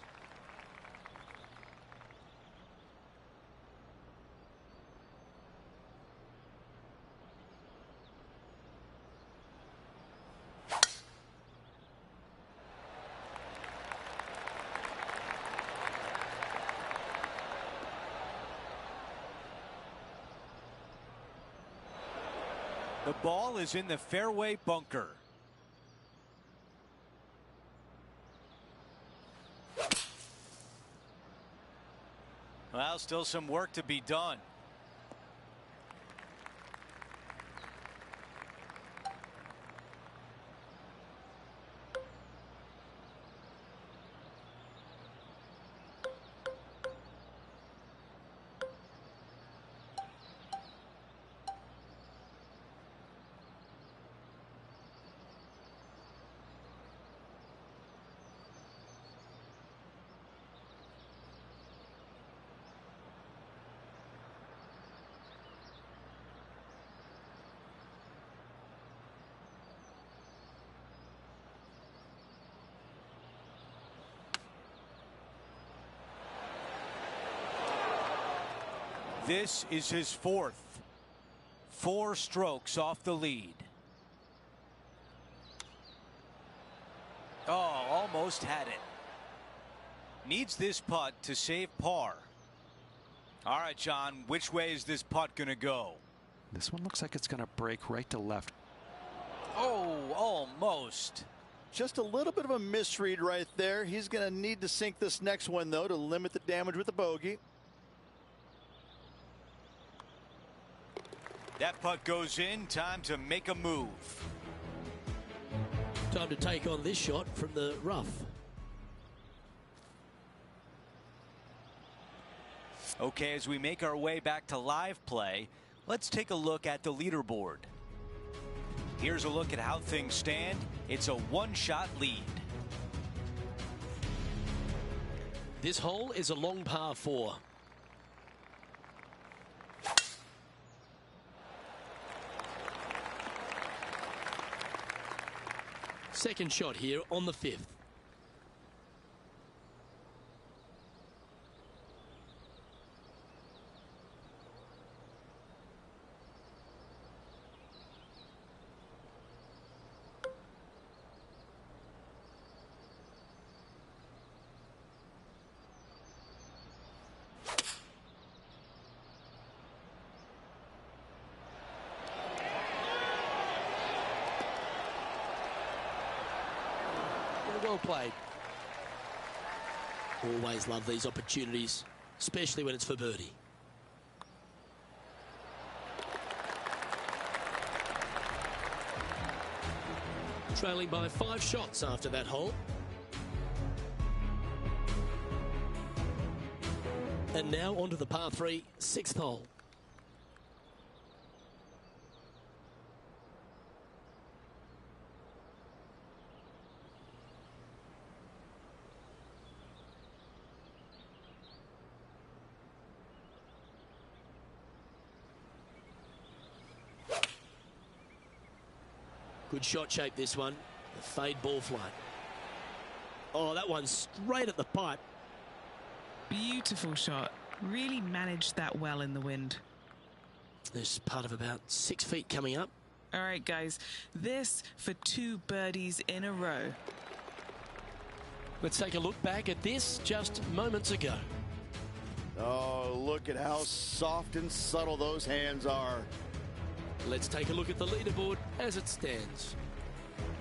The ball is in the fairway bunker. Well, still some work to be done. This is his 4th. 4 strokes off the lead. Oh, almost had it. Needs this putt to save par. All right, John, which way is this putt going to go? This one looks like it's going to break right to left. Oh, almost. Just a little bit of a misread right there. He's going to need to sink this next one, though, to limit the damage with the bogey. That putt goes in. Time to make a move. Time to take on this shot from the rough. Okay, as we make our way back to live play, let's take a look at the leaderboard. Here's a look at how things stand. It's a 1-shot lead. This hole is a long par 4. Second shot here on the 5th. Well played. Always love these opportunities, especially when it's for birdie. Trailing by 5 shots after that hole. And now onto the par 3, 6th hole. Good shot shape, this one. The fade ball flight. Oh, that one's straight at the pipe. Beautiful shot. Really managed that well in the wind. There's part of about 6 feet coming up. All right, guys. This for 2 birdies in a row. Let's take a look back at this just moments ago. Oh, look at how soft and subtle those hands are. Let's take a look at the leaderboard as it stands.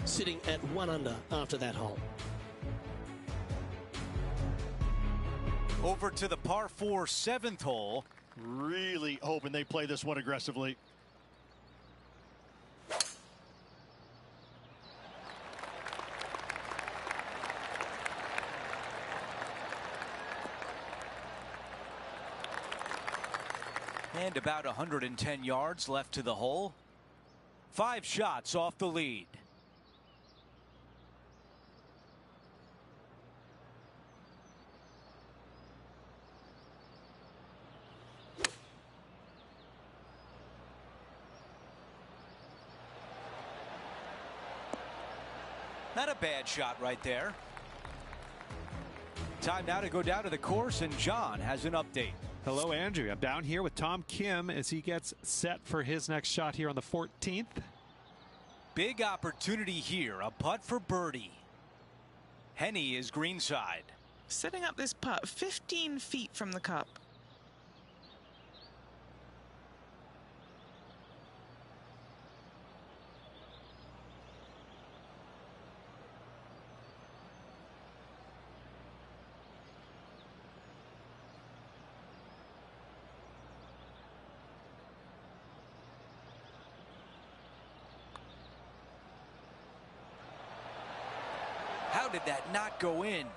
Sitting at 1 under after that hole. Over to the par 4 7th hole. Really hoping they play this one aggressively. And about 110 yards left to the hole. 5 shots off the lead. Not a bad shot right there. Time now to go down to the course, and John has an update. Hello, Andrew. I'm down here with Tom Kim as he gets set for his next shot here on the 14th. Big opportunity here. A putt for birdie. Henny is greenside. Setting up this putt 15 feet from the cup. How did that not go in?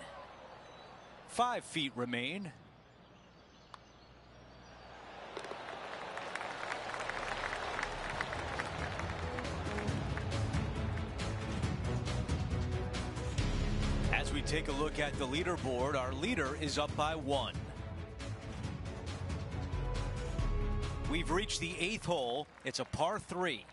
5 feet remain. As we take a look at the leaderboard, our leader is up by 1. We've reached the 8th hole. It's a par 3.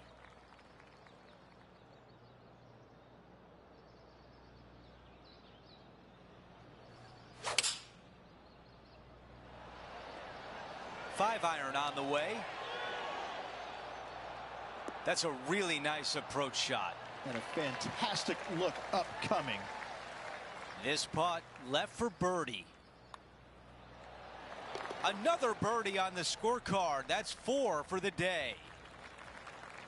Five iron on the way. That's a really nice approach shot. And a fantastic look upcoming. This putt left for birdie. Another birdie on the scorecard. That's 4 for the day.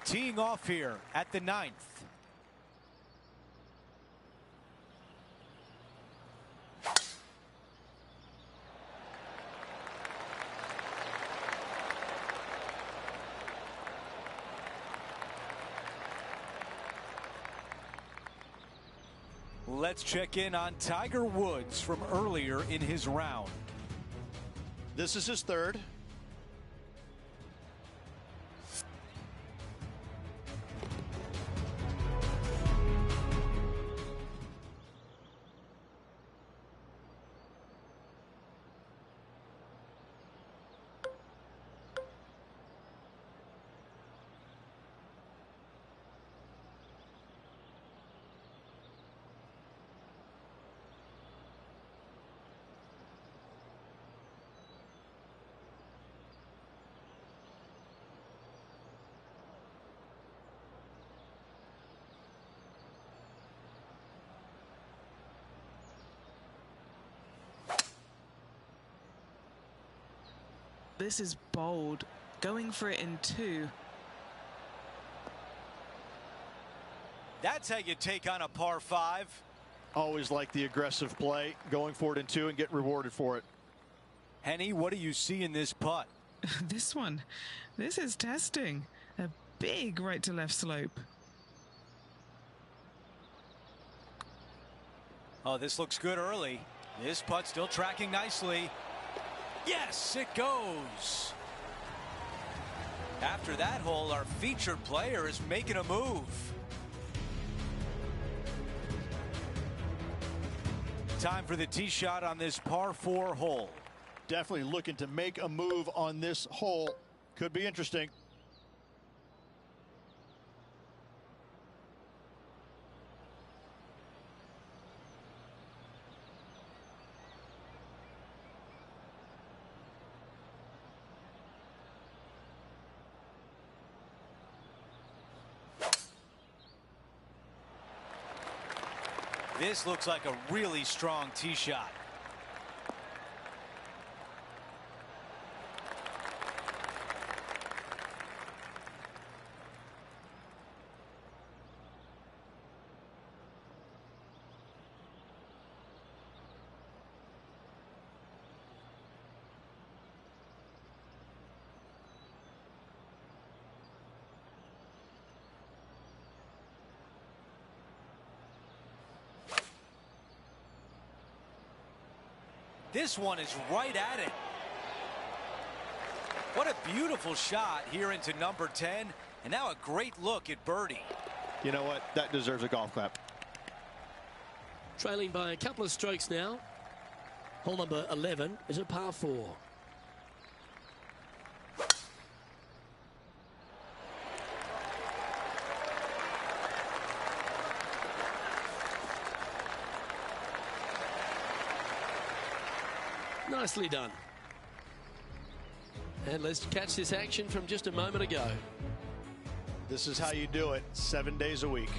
Teeing off here at the 9th. Let's check in on Tiger Woods from earlier in his round. This is his 3rd. This is bold. Going for it in 2. That's how you take on a par 5. Always like the aggressive play, going for it in 2 and get rewarded for it. Henny, what do you see in this putt? This one. This is testing. A big right to left slope. Oh, this looks good early. This putt still tracking nicely. Yes, it goes. After that hole, our featured player is making a move. Time for the tee shot on this par 4 hole. Definitely looking to make a move on this hole. Could be interesting. This looks like a really strong tee shot. This one is right at it. What a beautiful shot here into number 10. And now a great look at birdie. You know what? That deserves a golf clap. Trailing by a couple of strokes now. Hole number 11 is a par 4. Nicely done. And let's catch this action from just a moment ago. This is how you do it 7 days a week.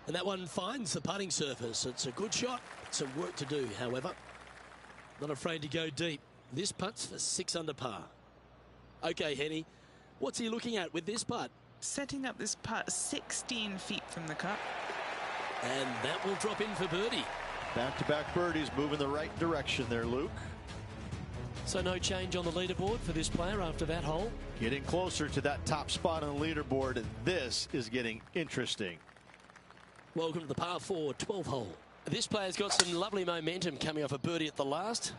And that one finds the putting surface. It's a good shot. Some work to do, however. Not afraid to go deep. This putt's for 6 under par. Okay, Henny, what's he looking at with this putt? Setting up this putt 16 feet from the cup. And that will drop in for birdie. Back-to-back birdies moving the right direction there, Luke. So no change on the leaderboard for this player after that hole. Getting closer to that top spot on the leaderboard. This is getting interesting. Welcome to the par 4 12 hole. This player's got some lovely momentum coming off a birdie at the last.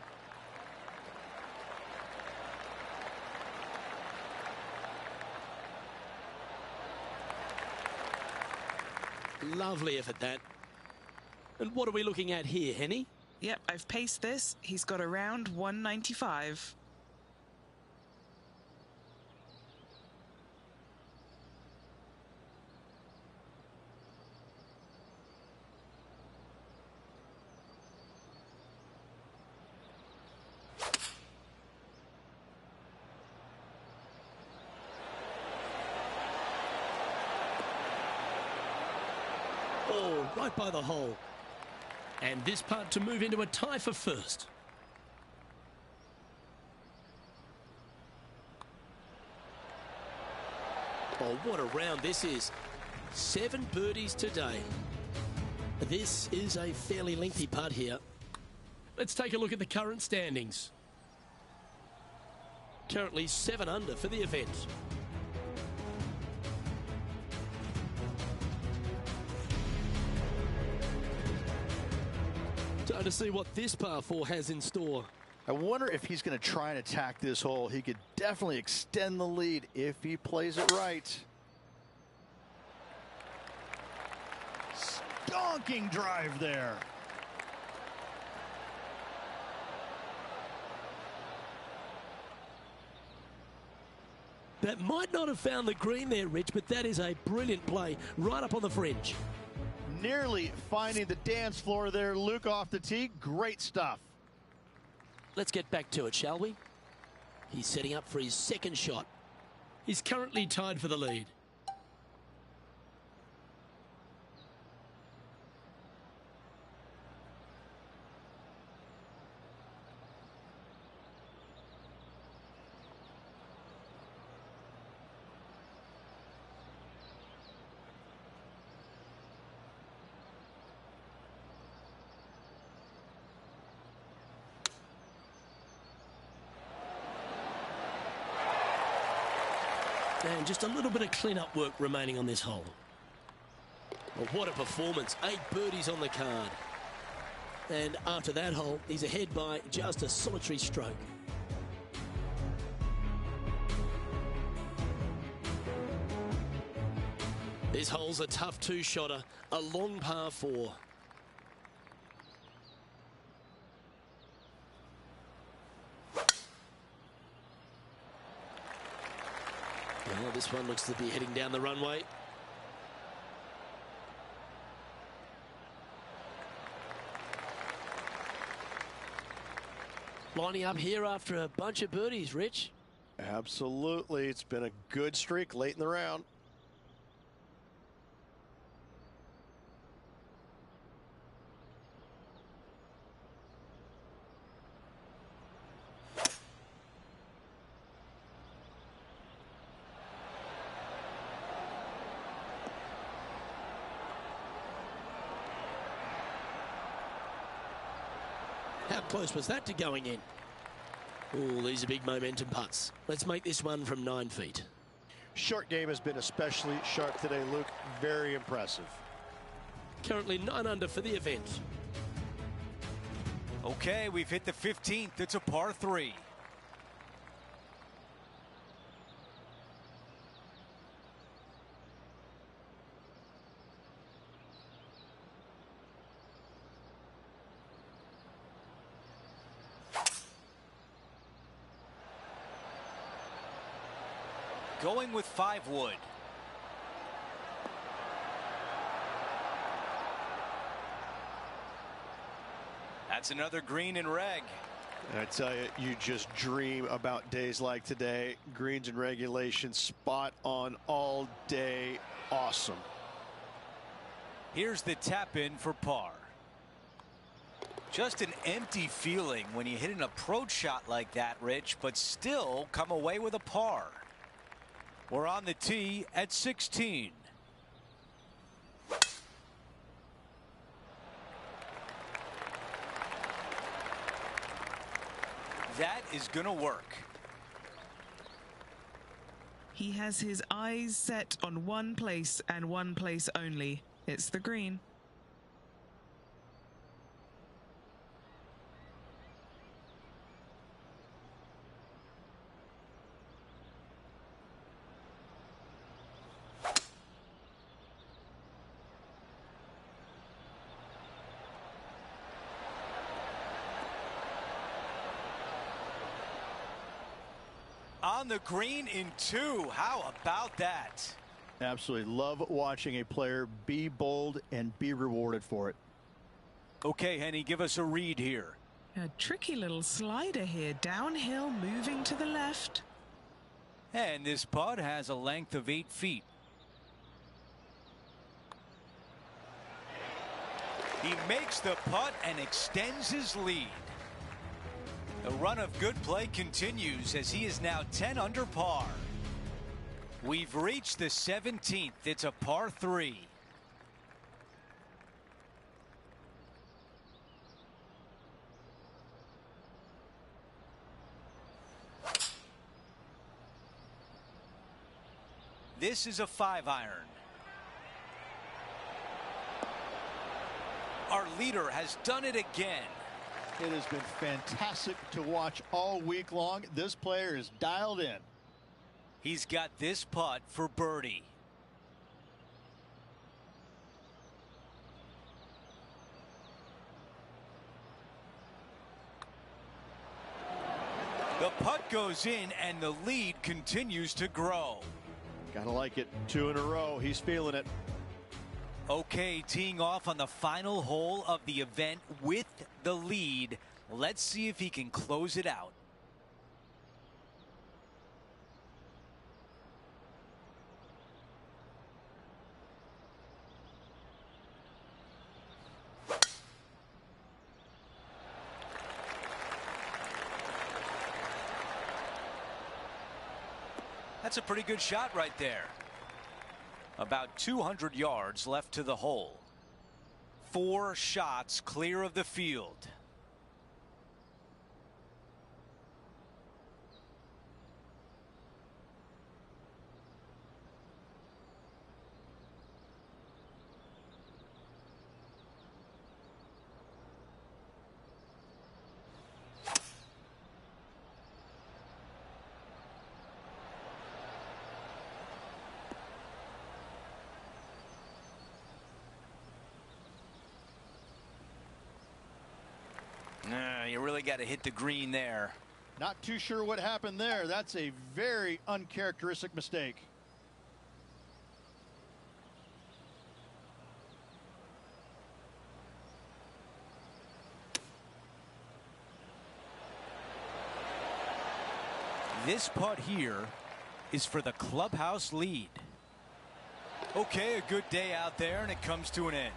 Lovely effort that. And what are we looking at here, Henny? Yep, I've paced this. He's got around 195. Oh, right by the hole. And this putt to move into a tie for first. Oh, what a round this is. 7 birdies today. This is a fairly lengthy putt here. Let's take a look at the current standings. Currently 7 under for the event. Time to see what this par 4 has in store. I wonder if he's going to try and attack this hole. He could definitely extend the lead if he plays it right. Stonking drive there. That might not have found the green there, Rich, but that is a brilliant play right up on the fringe. Nearly finding the dance floor there, Luke, off the tee. Great stuff. Let's get back to it, shall we? He's setting up for his second shot. He's currently tied for the lead. And just a little bit of clean-up work remaining on this hole. Well, what a performance. 8 birdies on the card. And after that hole, he's ahead by just a solitary stroke. This hole's a tough 2-shotter, a long par 4. Well, this one looks to be heading down the runway. Lining up here after a bunch of birdies, Rich. Absolutely. It's been a good streak late in the round. close was that to going in? Oh, these are big momentum putts. Let's make this one from 9 feet. Short game has been especially sharp today, Luke. Very impressive. Currently 9 under for the event. Okay, we've hit the 15th. It's a par 3. Going with 5 wood. That's another green and reg. And I tell you, you just dream about days like today. Greens and regulation, spot on all day. Awesome. Here's the tap in for par. Just an empty feeling when you hit an approach shot like that, Rich, but still come away with a par. We're on the tee at 16. That is going to work. He has his eyes set on one place and one place only. It's the green. On the green in 2. How about that? Absolutely love watching a player be bold and be rewarded for it. Okay, Henny, give us a read here. A tricky little slider here, downhill, moving to the left. And this putt has a length of 8 feet. He makes the putt and extends his lead. The run of good play continues as he is now 10 under par. We've reached the 17th. It's a par 3. This is a 5-iron. Our leader has done it again. It has been fantastic to watch all week long. This player is dialed in. He's got this putt for birdie. The putt goes in and the lead continues to grow. Gotta like it. 2 in a row. He's feeling it. Okay, teeing off on the final hole of the event with the lead. Let's see if he can close it out. That's a pretty good shot right there. About 200 yards left to the hole. 4 shots clear of the field. You really got to hit the green there. Not too sure what happened there. That's a very uncharacteristic mistake. This putt here is for the clubhouse lead. Okay, a good day out there, and it comes to an end.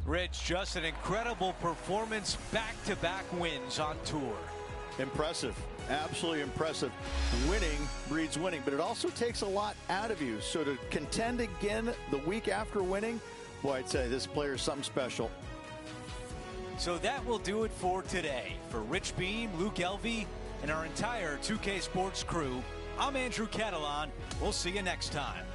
Rich, just an incredible performance, back-to-back wins on tour. Impressive. Absolutely impressive. Winning breeds winning, but it also takes a lot out of you. So to contend again the week after winning, boy, I'd say this player is something special. So that will do it for today. For Rich Beam, Luke Elvey, and our entire 2K Sports crew, I'm Andrew Catalan. We'll see you next time.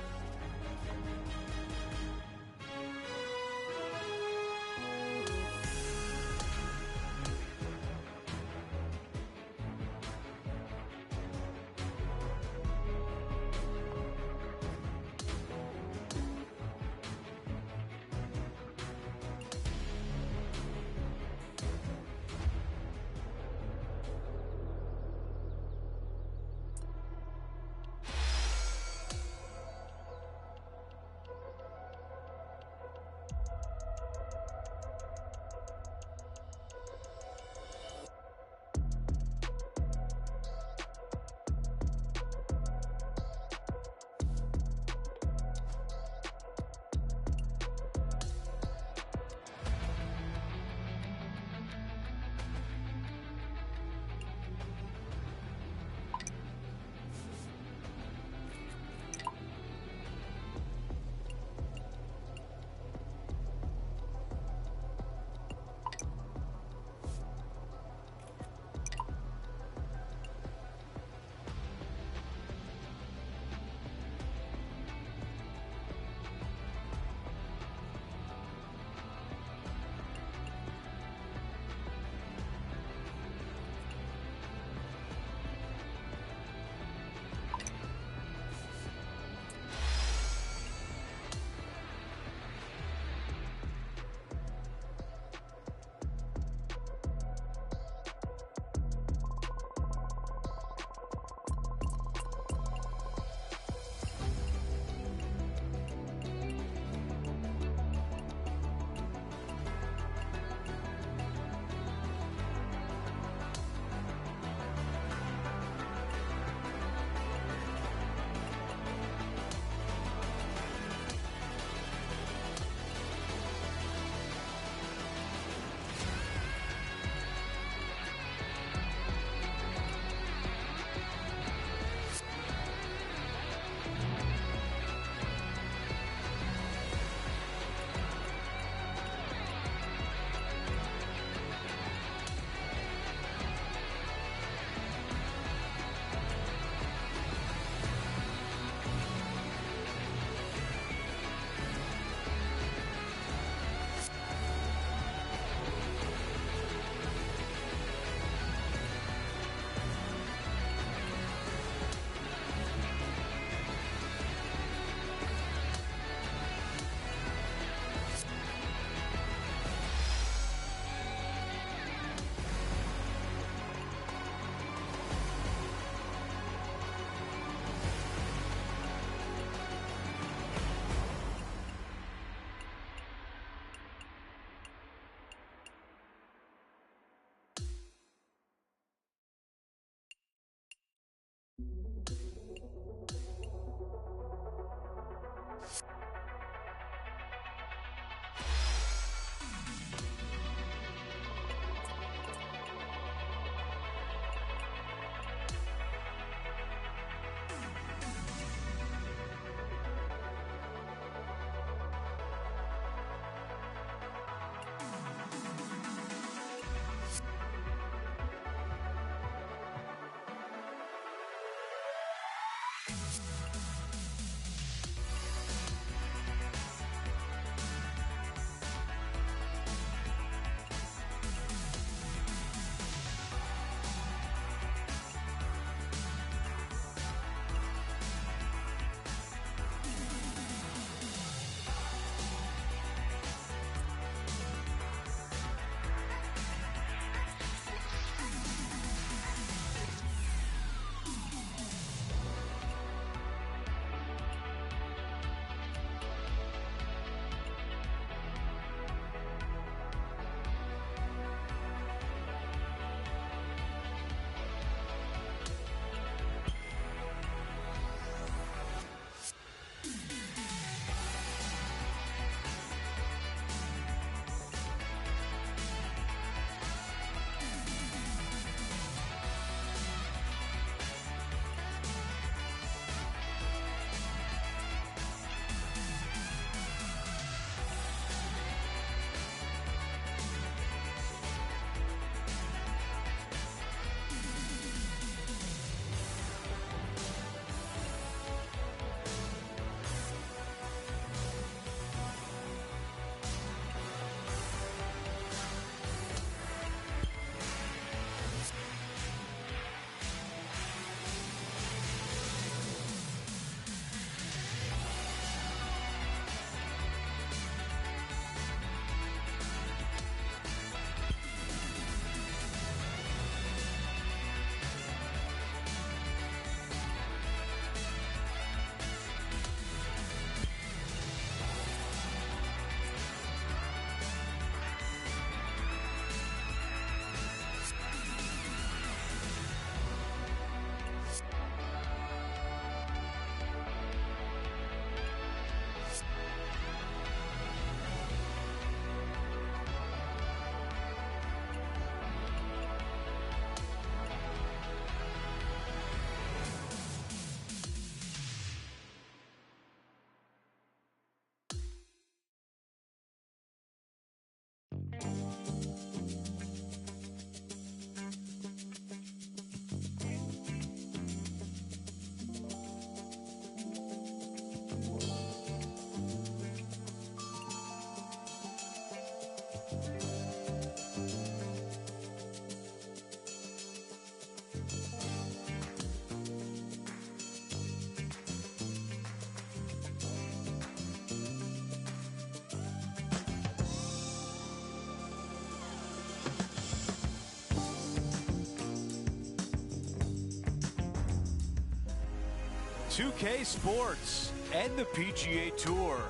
2K Sports and the PGA Tour,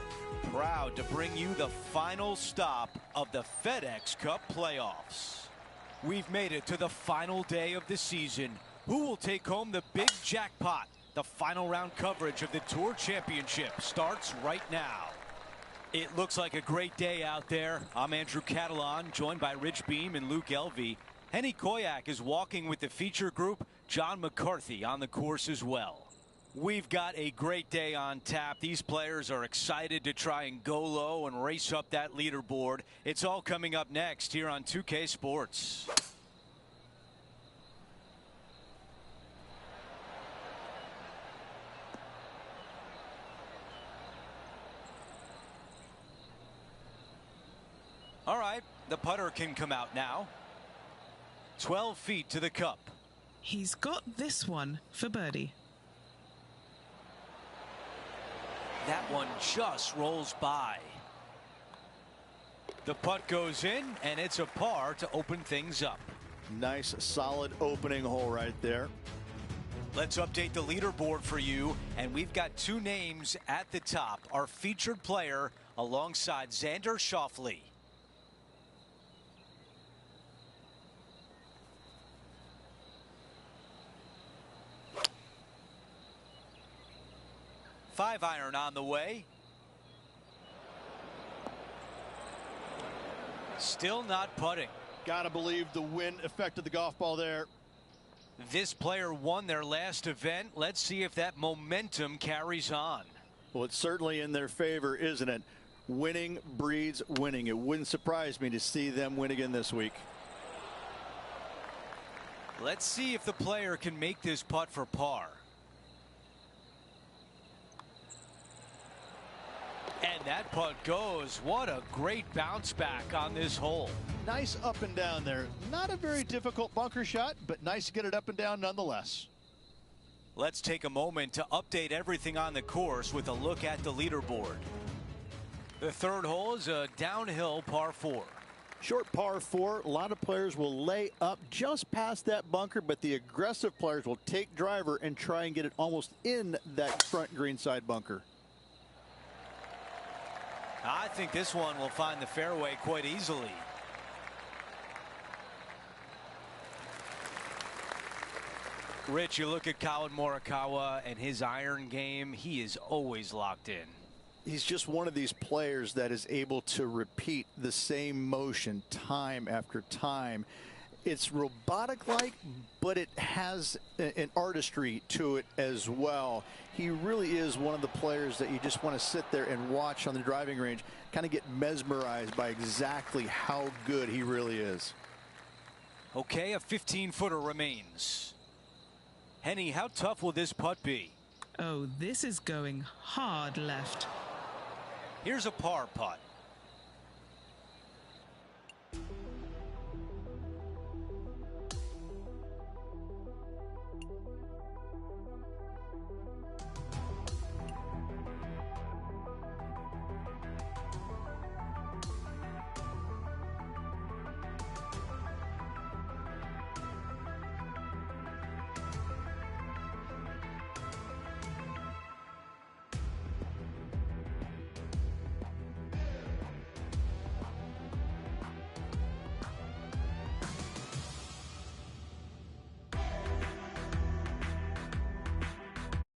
proud to bring you the final stop of the FedEx Cup playoffs. We've made it to the final day of the season. Who will take home the big jackpot? The final round coverage of the Tour Championship starts right now. It looks like a great day out there. I'm Andrew Catalan, joined by Rich Beam and Luke Elvey. Henny Koyak is walking with the feature group. John McCarthy on the course as well. We've got a great day on tap. These players are excited to try and go low and race up that leaderboard. It's all coming up next here on 2K Sports. All right, the putter can come out now. 12 feet to the cup. He's got this one for birdie. That one just rolls by. The putt goes in, and it's a par to open things up. Nice, solid opening hole right there. Let's update the leaderboard for you, and we've got two names at the top. Our featured player alongside Xander Schauffele. Five iron on the way. Still not putting. Gotta believe the wind affected the golf ball there. This player won their last event. Let's see if that momentum carries on. Well, it's certainly in their favor, isn't it? Winning breeds winning. It wouldn't surprise me to see them win again this week. Let's see if the player can make this putt for par. And that putt goes. What a great bounce back on this hole. Nice up and down there. Not a very difficult bunker shot, but nice to get it up and down nonetheless. Let's take a moment to update everything on the course with a look at the leaderboard. The third hole is a downhill par 4. Short par 4. A lot of players will lay up just past that bunker, but the aggressive players will take driver and try and get it almost in that front greenside bunker. I think this one will find the fairway quite easily. Rich, you look at Colin Morikawa and his iron game. He is always locked in. He's just one of these players that is able to repeat the same motion time after time. It's robotic-like, but it has an artistry to it as well. He really is one of the players that you just want to sit there and watch on the driving range, kind of get mesmerized by exactly how good he really is. Okay, a 15-footer remains. Henny, how tough will this putt be? Oh, this is going hard left. Here's a par putt.